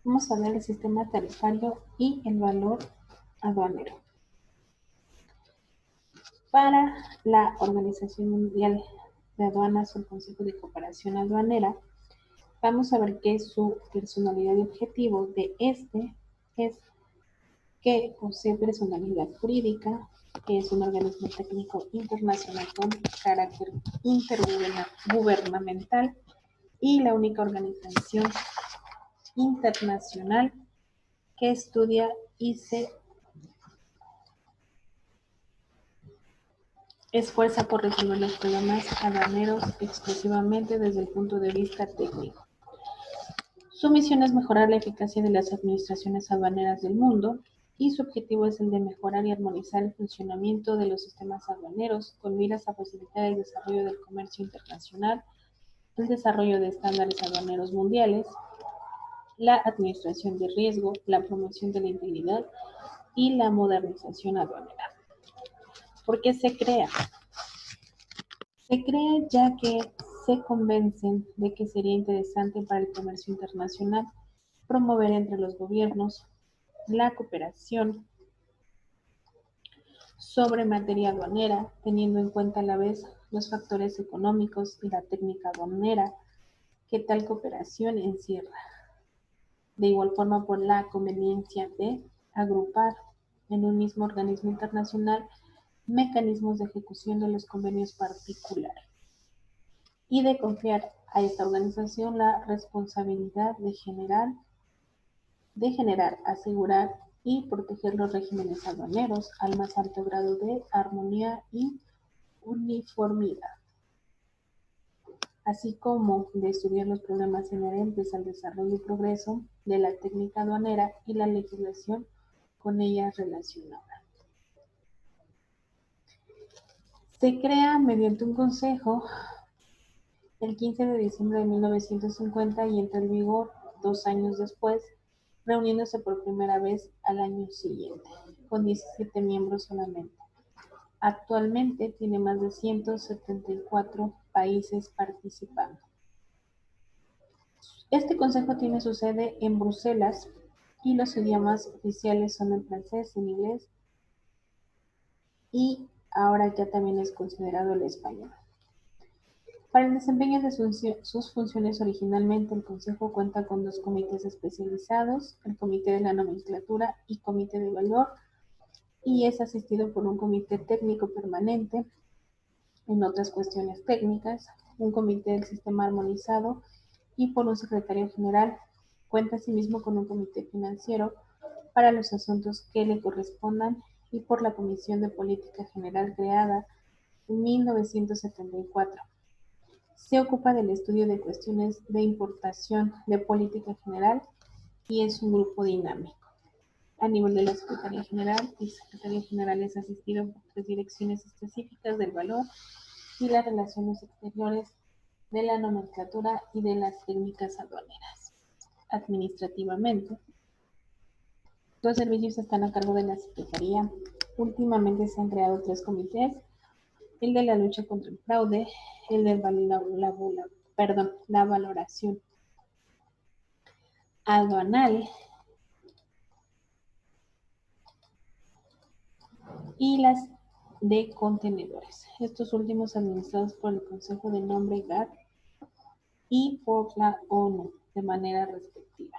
S1: Vamos a ver el sistema tarifario y el valor aduanero. Para la Organización Mundial de Aduanas o el Consejo de Cooperación Aduanera, vamos a ver que su personalidad y objetivo de este es que posee personalidad jurídica, que es un organismo técnico internacional con carácter intergubernamental y la única organización internacional que estudia y se esfuerza por resolver los problemas aduaneros exclusivamente desde el punto de vista técnico. Su misión es mejorar la eficacia de las administraciones aduaneras del mundo y su objetivo es el de mejorar y armonizar el funcionamiento de los sistemas aduaneros con miras a facilitar el desarrollo del comercio internacional, el desarrollo de estándares aduaneros mundiales, la administración de riesgo, la promoción de la integridad y la modernización aduanera. ¿Por qué se crea? Se crea ya que se convencen de que sería interesante para el comercio internacional promover entre los gobiernos la cooperación sobre materia aduanera, teniendo en cuenta a la vez los factores económicos y la técnica aduanera que tal cooperación encierra. De igual forma, por la conveniencia de agrupar en un mismo organismo internacional mecanismos de ejecución de los convenios particulares y de confiar a esta organización la responsabilidad de generar, asegurar y proteger los regímenes aduaneros al más alto grado de armonía y uniformidad, así como de estudiar los problemas inherentes al desarrollo y progreso de la técnica aduanera y la legislación con ella relacionada. Se crea mediante un consejo el 15 de diciembre de 1950 y entra en vigor 2 años después, reuniéndose por primera vez al año siguiente, con 17 miembros solamente. Actualmente tiene más de 174 países participando. Este consejo tiene su sede en Bruselas y los idiomas oficiales son el francés, el inglés y ahora ya también es considerado el español. Para el desempeño de sus funciones originalmente, el Consejo cuenta con 2 comités especializados, el Comité de la Nomenclatura y Comité de Valor, y es asistido por un Comité Técnico Permanente en otras cuestiones técnicas, un Comité del Sistema Armonizado y por un Secretario General. Cuenta asimismo con un Comité Financiero para los asuntos que le correspondan y por la Comisión de Política General creada en 1974. Se ocupa del estudio de cuestiones de importación de política general y es un grupo dinámico. A nivel de la Secretaría General, el Secretario General es asistido por 3 direcciones específicas del valor y las relaciones exteriores, de la nomenclatura y de las técnicas aduaneras. Administrativamente, los servicios están a cargo de la Secretaría. Últimamente se han creado 3 comités: el de la lucha contra el fraude, el de la valoración aduanal y las de contenedores. Estos últimos administrados por el Consejo de nombre GATT y por la ONU de manera respectiva.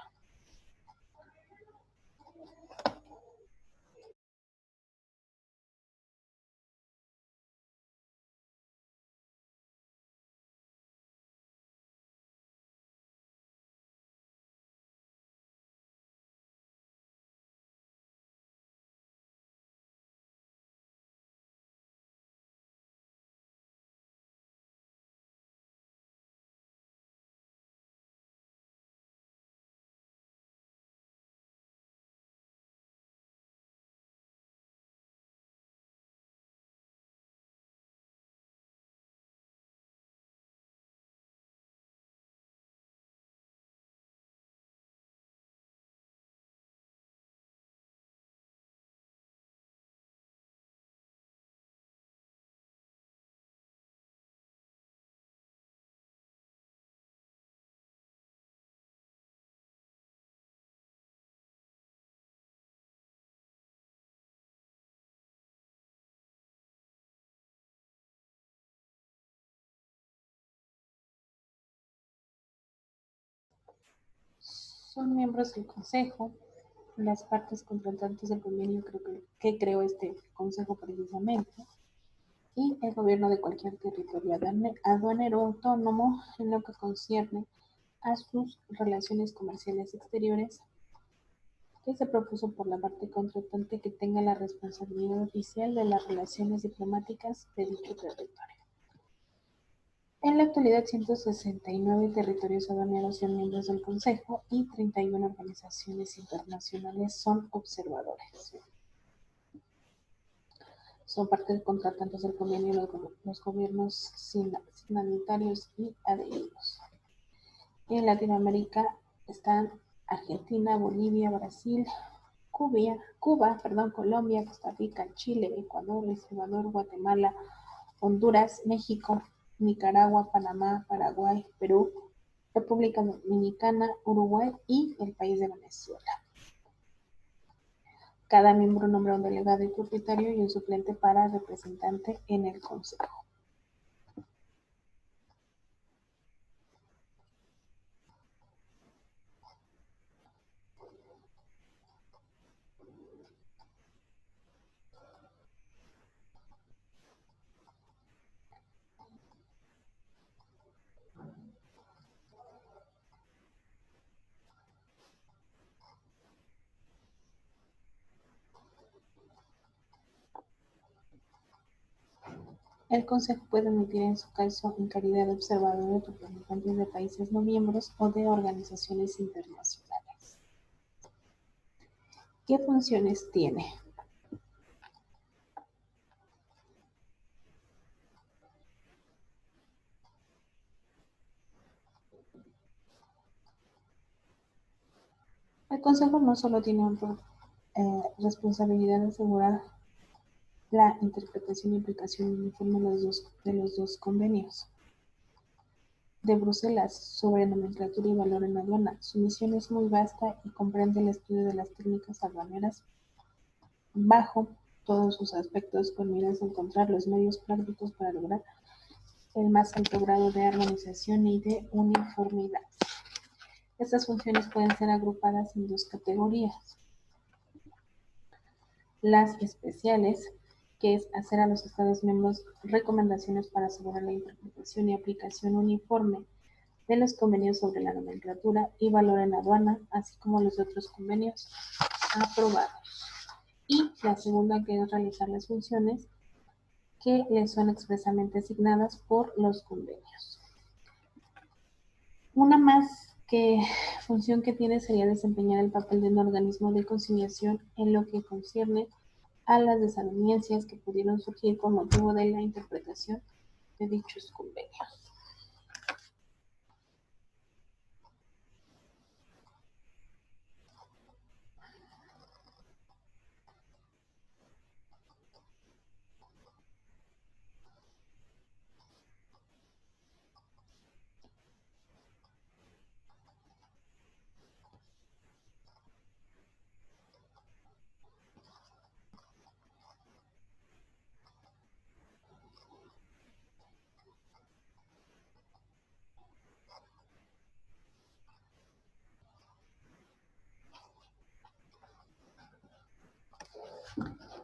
S1: Son miembros del Consejo las partes contratantes del convenio que creó este consejo precisamente, y el gobierno de cualquier territorio aduanero autónomo en lo que concierne a sus relaciones comerciales exteriores, que se propuso por la parte contratante que tenga la responsabilidad oficial de las relaciones diplomáticas de dicho territorio. En la actualidad, 169 territorios aduaneros son miembros del Consejo y 31 organizaciones internacionales son observadores. Son parte de contratantes del convenio los gobiernos signatarios y adheridos. En Latinoamérica están Argentina, Bolivia, Brasil, Cuba, Colombia, Costa Rica, Chile, Ecuador, El Salvador, Guatemala, Honduras, México, Nicaragua, Panamá, Paraguay, Perú, República Dominicana, Uruguay y el país de Venezuela. Cada miembro nombra un delegado y propietario y un suplente para representante en el Consejo. El Consejo puede emitir en su caso en calidad de observador de representantes de países no miembros o de organizaciones internacionales. ¿Qué funciones tiene? El Consejo no solo tiene responsabilidad de asegurar la interpretación y aplicación uniforme de los dos convenios de Bruselas sobre nomenclatura y valor en aduana. Su misión es muy vasta y comprende el estudio de las técnicas aduaneras bajo todos sus aspectos con miras a encontrar los medios prácticos para lograr el más alto grado de armonización y de uniformidad. Estas funciones pueden ser agrupadas en dos categorías. Las especiales, que es hacer a los Estados miembros recomendaciones para asegurar la interpretación y aplicación uniforme de los convenios sobre la nomenclatura y valor en aduana, así como los otros convenios aprobados. Y la segunda, que es realizar las funciones que les son expresamente asignadas por los convenios. Una más función que tiene sería desempeñar el papel de un organismo de conciliación en lo que concierne a las desavenencias que pudieron surgir con motivo de la interpretación de dichos convenios.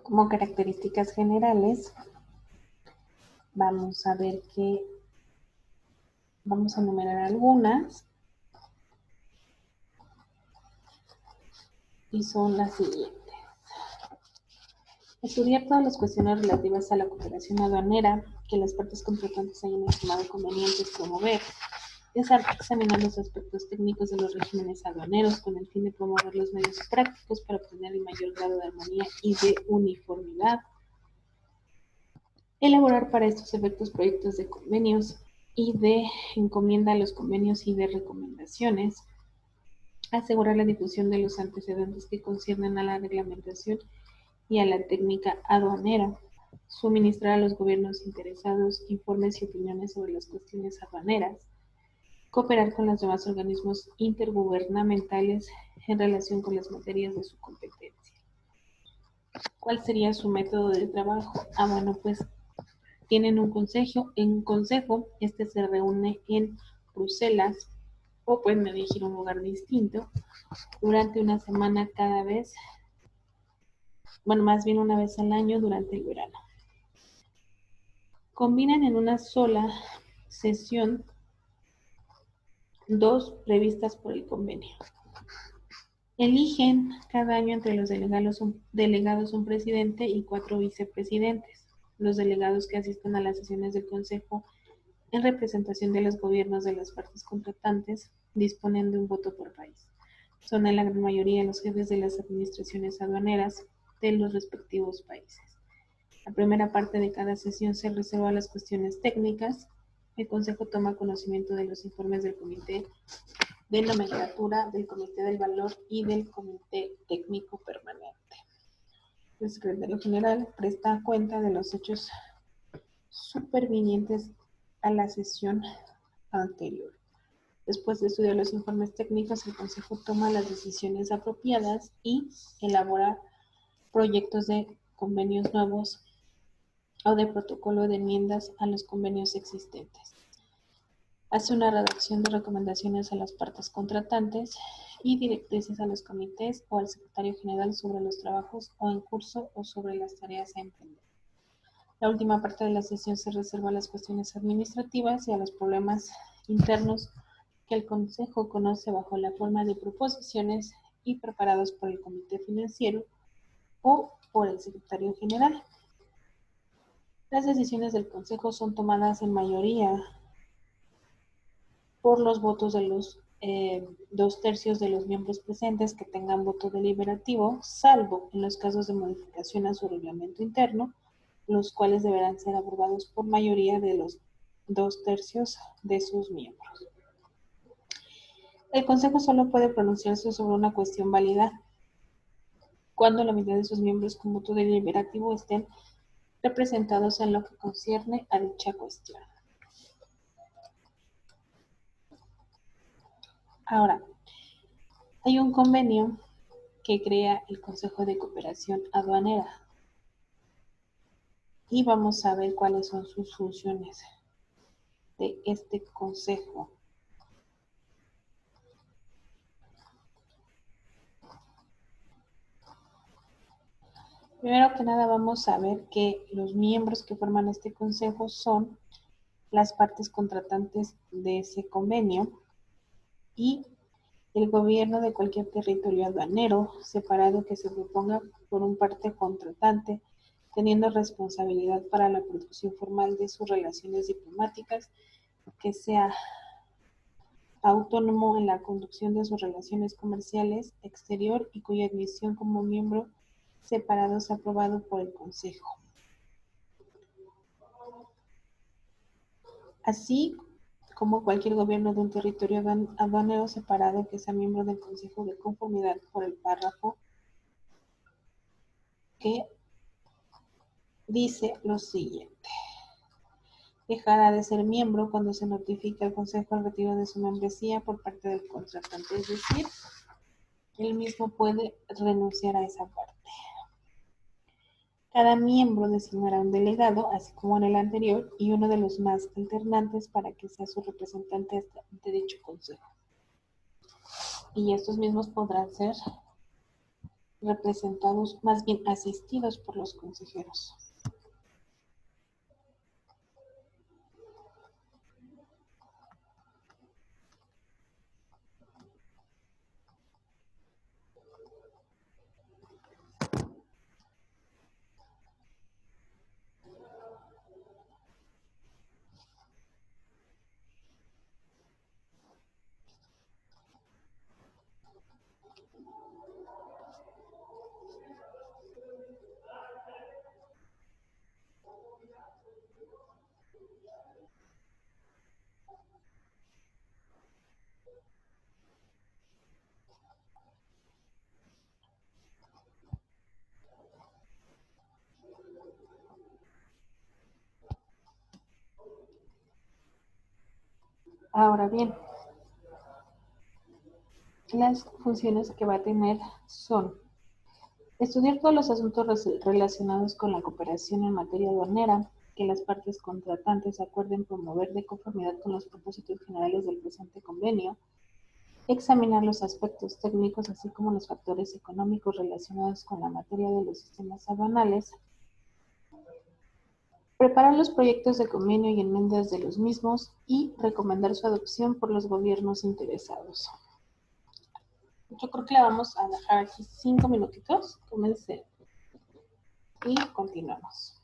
S1: Como características generales, vamos a ver que vamos a enumerar algunas y son las siguientes. Estudiar todas las cuestiones relativas a la cooperación aduanera que las partes contratantes hayan estimado convenientes promover. Examinar los aspectos técnicos de los regímenes aduaneros con el fin de promover los medios prácticos para obtener el mayor grado de armonía y de uniformidad. Elaborar para estos efectos proyectos de convenios y de encomienda a los convenios y de recomendaciones. Asegurar la difusión de los antecedentes que conciernen a la reglamentación y a la técnica aduanera. Suministrar a los gobiernos interesados informes y opiniones sobre las cuestiones aduaneras. Cooperar con los demás organismos intergubernamentales en relación con las materias de su competencia. ¿Cuál sería su método de trabajo? Bueno, pues tienen un consejo, este se reúne en Bruselas o pueden elegir un lugar distinto durante una semana cada vez, bueno, más bien una vez al año durante el verano. Combinan en una sola sesión dos previstas por el convenio. Eligen cada año entre los delegados un presidente y 4 vicepresidentes. Los delegados que asisten a las sesiones del Consejo en representación de los gobiernos de las partes contratantes disponen de un voto por país. Son en la gran mayoría los jefes de las administraciones aduaneras de los respectivos países. La primera parte de cada sesión se reserva a las cuestiones técnicas. El Consejo toma conocimiento de los informes del Comité de Nomenclatura, del Comité del Valor y del Comité Técnico Permanente. El Secretario General presta cuenta de los hechos supervinientes a la sesión anterior. Después de estudiar los informes técnicos, el Consejo toma las decisiones apropiadas y elabora proyectos de convenios nuevos o de protocolo de enmiendas a los convenios existentes. Hace una redacción de recomendaciones a las partes contratantes y directrices a los comités o al secretario general sobre los trabajos o en curso o sobre las tareas a emprender. La última parte de la sesión se reserva a las cuestiones administrativas y a los problemas internos que el Consejo conoce bajo la forma de proposiciones y preparados por el Comité Financiero o por el Secretario General. Las decisiones del Consejo son tomadas en mayoría por los votos de los 2/3 de los miembros presentes que tengan voto deliberativo, salvo en los casos de modificación a su reglamento interno, los cuales deberán ser aprobados por mayoría de los 2/3 de sus miembros. El Consejo solo puede pronunciarse sobre una cuestión válida cuando la mitad de sus miembros con voto deliberativo estén representados en lo que concierne a dicha cuestión. Ahora, hay un convenio que crea el Consejo de Cooperación Aduanera y vamos a ver cuáles son sus funciones de este consejo. Primero que nada vamos a ver que los miembros que forman este consejo son las partes contratantes de ese convenio y el gobierno de cualquier territorio aduanero separado que se proponga por un parte contratante, teniendo responsabilidad para la producción formal de sus relaciones diplomáticas, que sea autónomo en la conducción de sus relaciones comerciales exterior y cuya admisión como miembro separado sea aprobado por el Consejo. Así como cualquier gobierno de un territorio aduanero separado que sea miembro del Consejo de conformidad por el párrafo que dice lo siguiente. Dejará de ser miembro cuando se notifique al Consejo el retiro de su membresía por parte del contratante, es decir, él mismo puede renunciar a esa parte. Cada miembro designará un delegado, así como en el anterior, y uno de los más alternantes para que sea su representante ante dicho consejo. Y estos mismos podrán ser representados, más bien asistidos por los consejeros. Ahora bien, las funciones que va a tener son estudiar todos los asuntos relacionados con la cooperación en materia aduanera que las partes contratantes acuerden promover de conformidad con los propósitos generales del presente convenio, examinar los aspectos técnicos, así como los factores económicos relacionados con la materia de los sistemas aduanales, preparar los proyectos de convenio y enmiendas de los mismos y recomendar su adopción por los gobiernos interesados. Yo creo que la vamos a dejar aquí 5 minutitos, comencé y continuamos.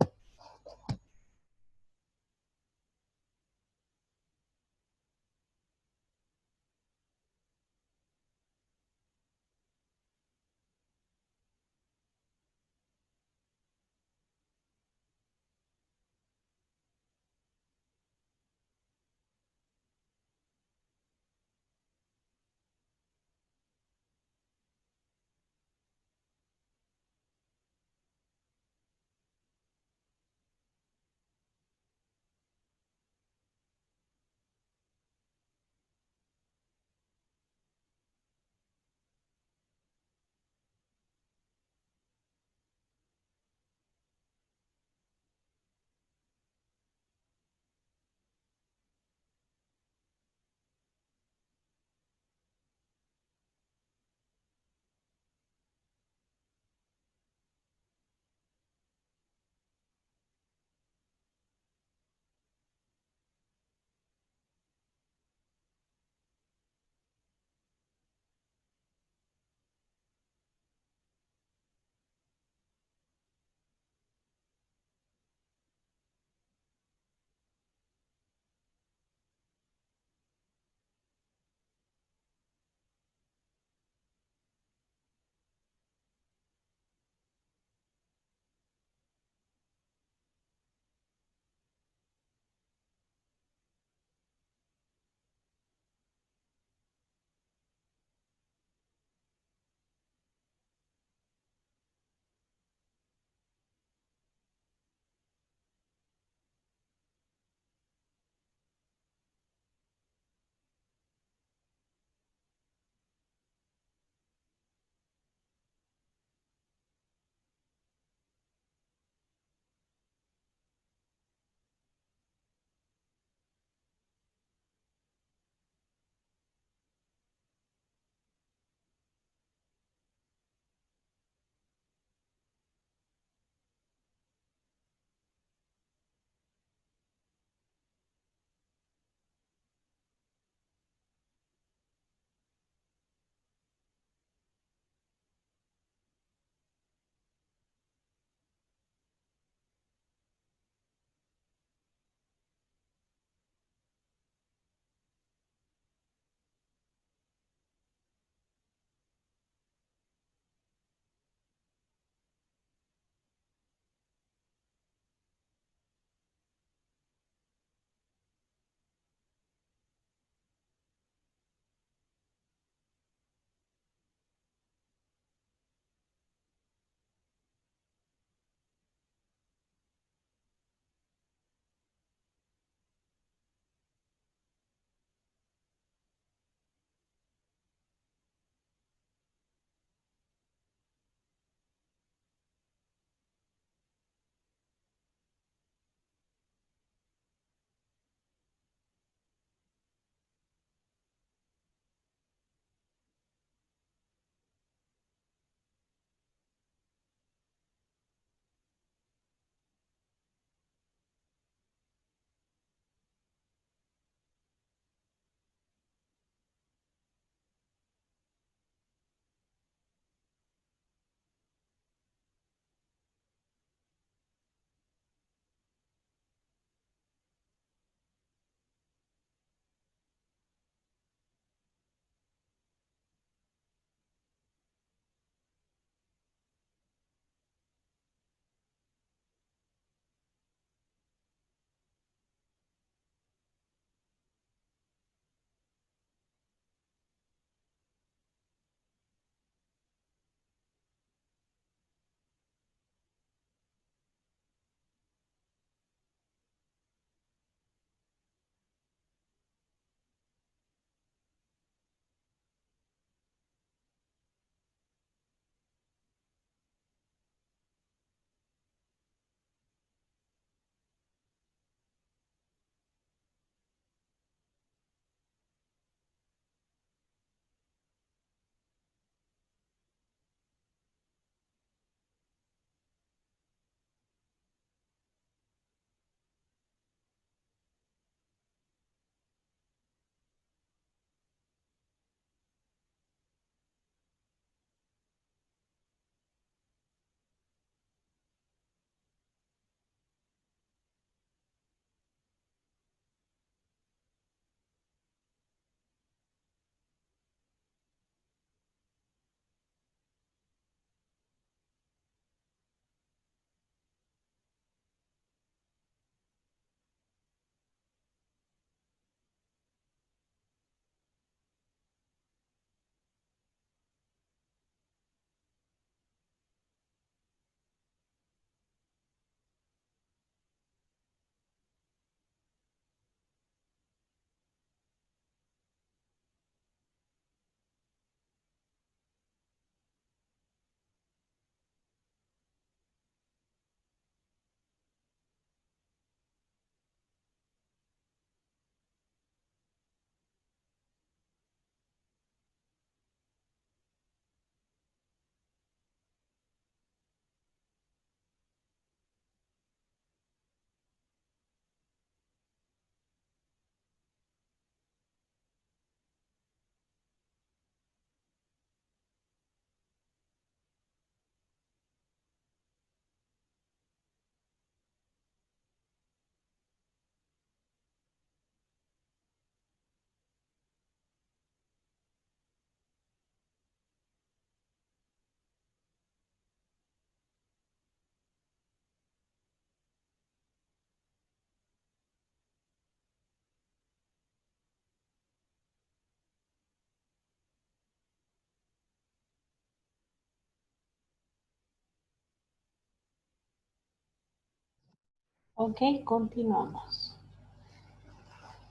S1: Ok, continuamos.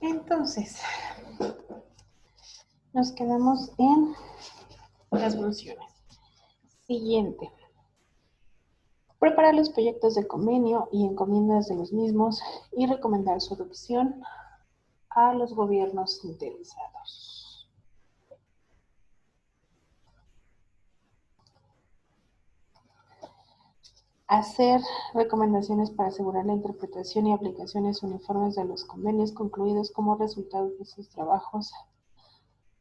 S1: Entonces, nos quedamos en las funciones. Siguiente. Preparar los proyectos de convenio y encomiendas de los mismos y recomendar su adopción a los gobiernos interesados. Hacer recomendaciones para asegurar la interpretación y aplicaciones uniformes de los convenios concluidos como resultado de sus trabajos,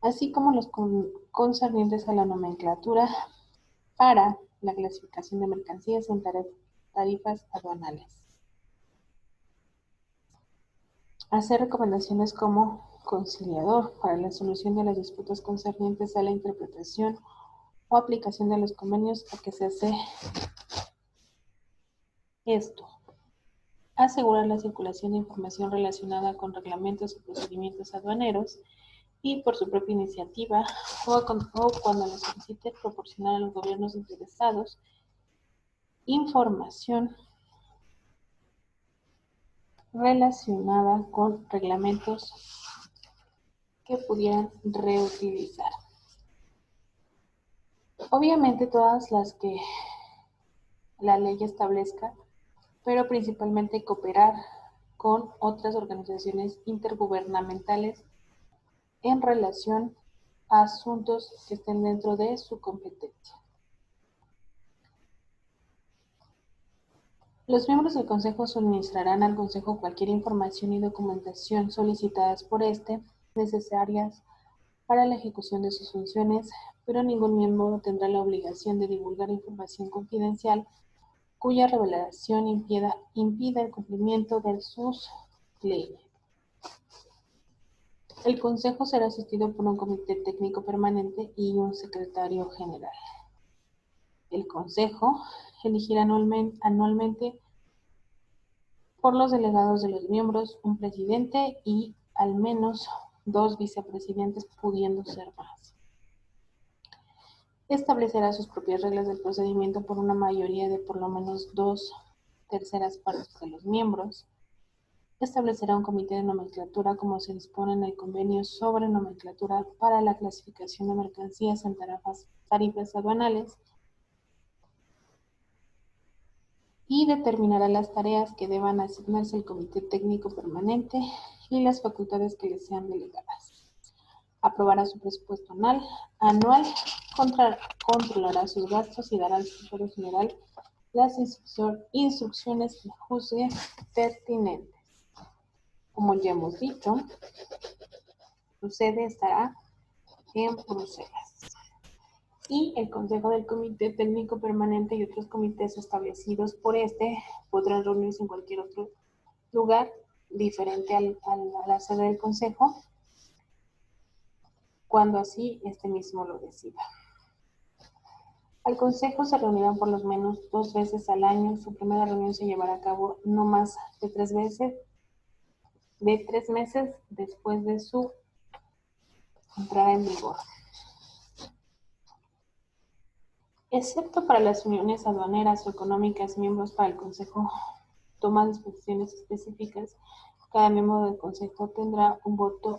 S1: así como los concernientes a la nomenclatura para la clasificación de mercancías en tarifas aduanales. Hacer recomendaciones como conciliador para la solución de las disputas concernientes a la interpretación o aplicación de los convenios. ¿A qué se hace esto? Asegurar la circulación de información relacionada con reglamentos y procedimientos aduaneros y por su propia iniciativa o cuando lo solicite proporcionar a los gobiernos interesados información relacionada con reglamentos que pudieran reutilizar. Obviamente todas las que la ley establezca, pero principalmente cooperar con otras organizaciones intergubernamentales en relación a asuntos que estén dentro de su competencia. Los miembros del Consejo suministrarán al Consejo cualquier información y documentación solicitadas por éste necesarias para la ejecución de sus funciones, pero ningún miembro tendrá la obligación de divulgar información confidencial cuya revelación impida el cumplimiento de sus leyes. El Consejo será asistido por un comité técnico permanente y un secretario general. El Consejo elegirá anualmente por los delegados de los miembros un presidente y al menos 2 vicepresidentes, pudiendo ser más. Establecerá sus propias reglas del procedimiento por una mayoría de por lo menos 2/3 partes de los miembros. Establecerá un comité de nomenclatura como se dispone en el convenio sobre nomenclatura para la clasificación de mercancías en tarifas aduanales y determinará las tareas que deban asignarse al comité técnico permanente y las facultades que le sean delegadas. Aprobará su presupuesto anual, controlará sus gastos y dará al secretario general las instrucciones que juzgue pertinentes. Como ya hemos dicho, su sede estará en Bruselas. Y el Consejo del Comité Técnico Permanente y otros comités establecidos por este podrán reunirse en cualquier otro lugar diferente a la sede del Consejo, cuando así este mismo lo decida. Al Consejo se reunirán por lo menos 2 veces al año. Su primera reunión se llevará a cabo no más de 3 meses después de su entrada en vigor. Excepto para las uniones aduaneras o económicas, miembros para el Consejo toma disposiciones específicas. Cada miembro del Consejo tendrá un voto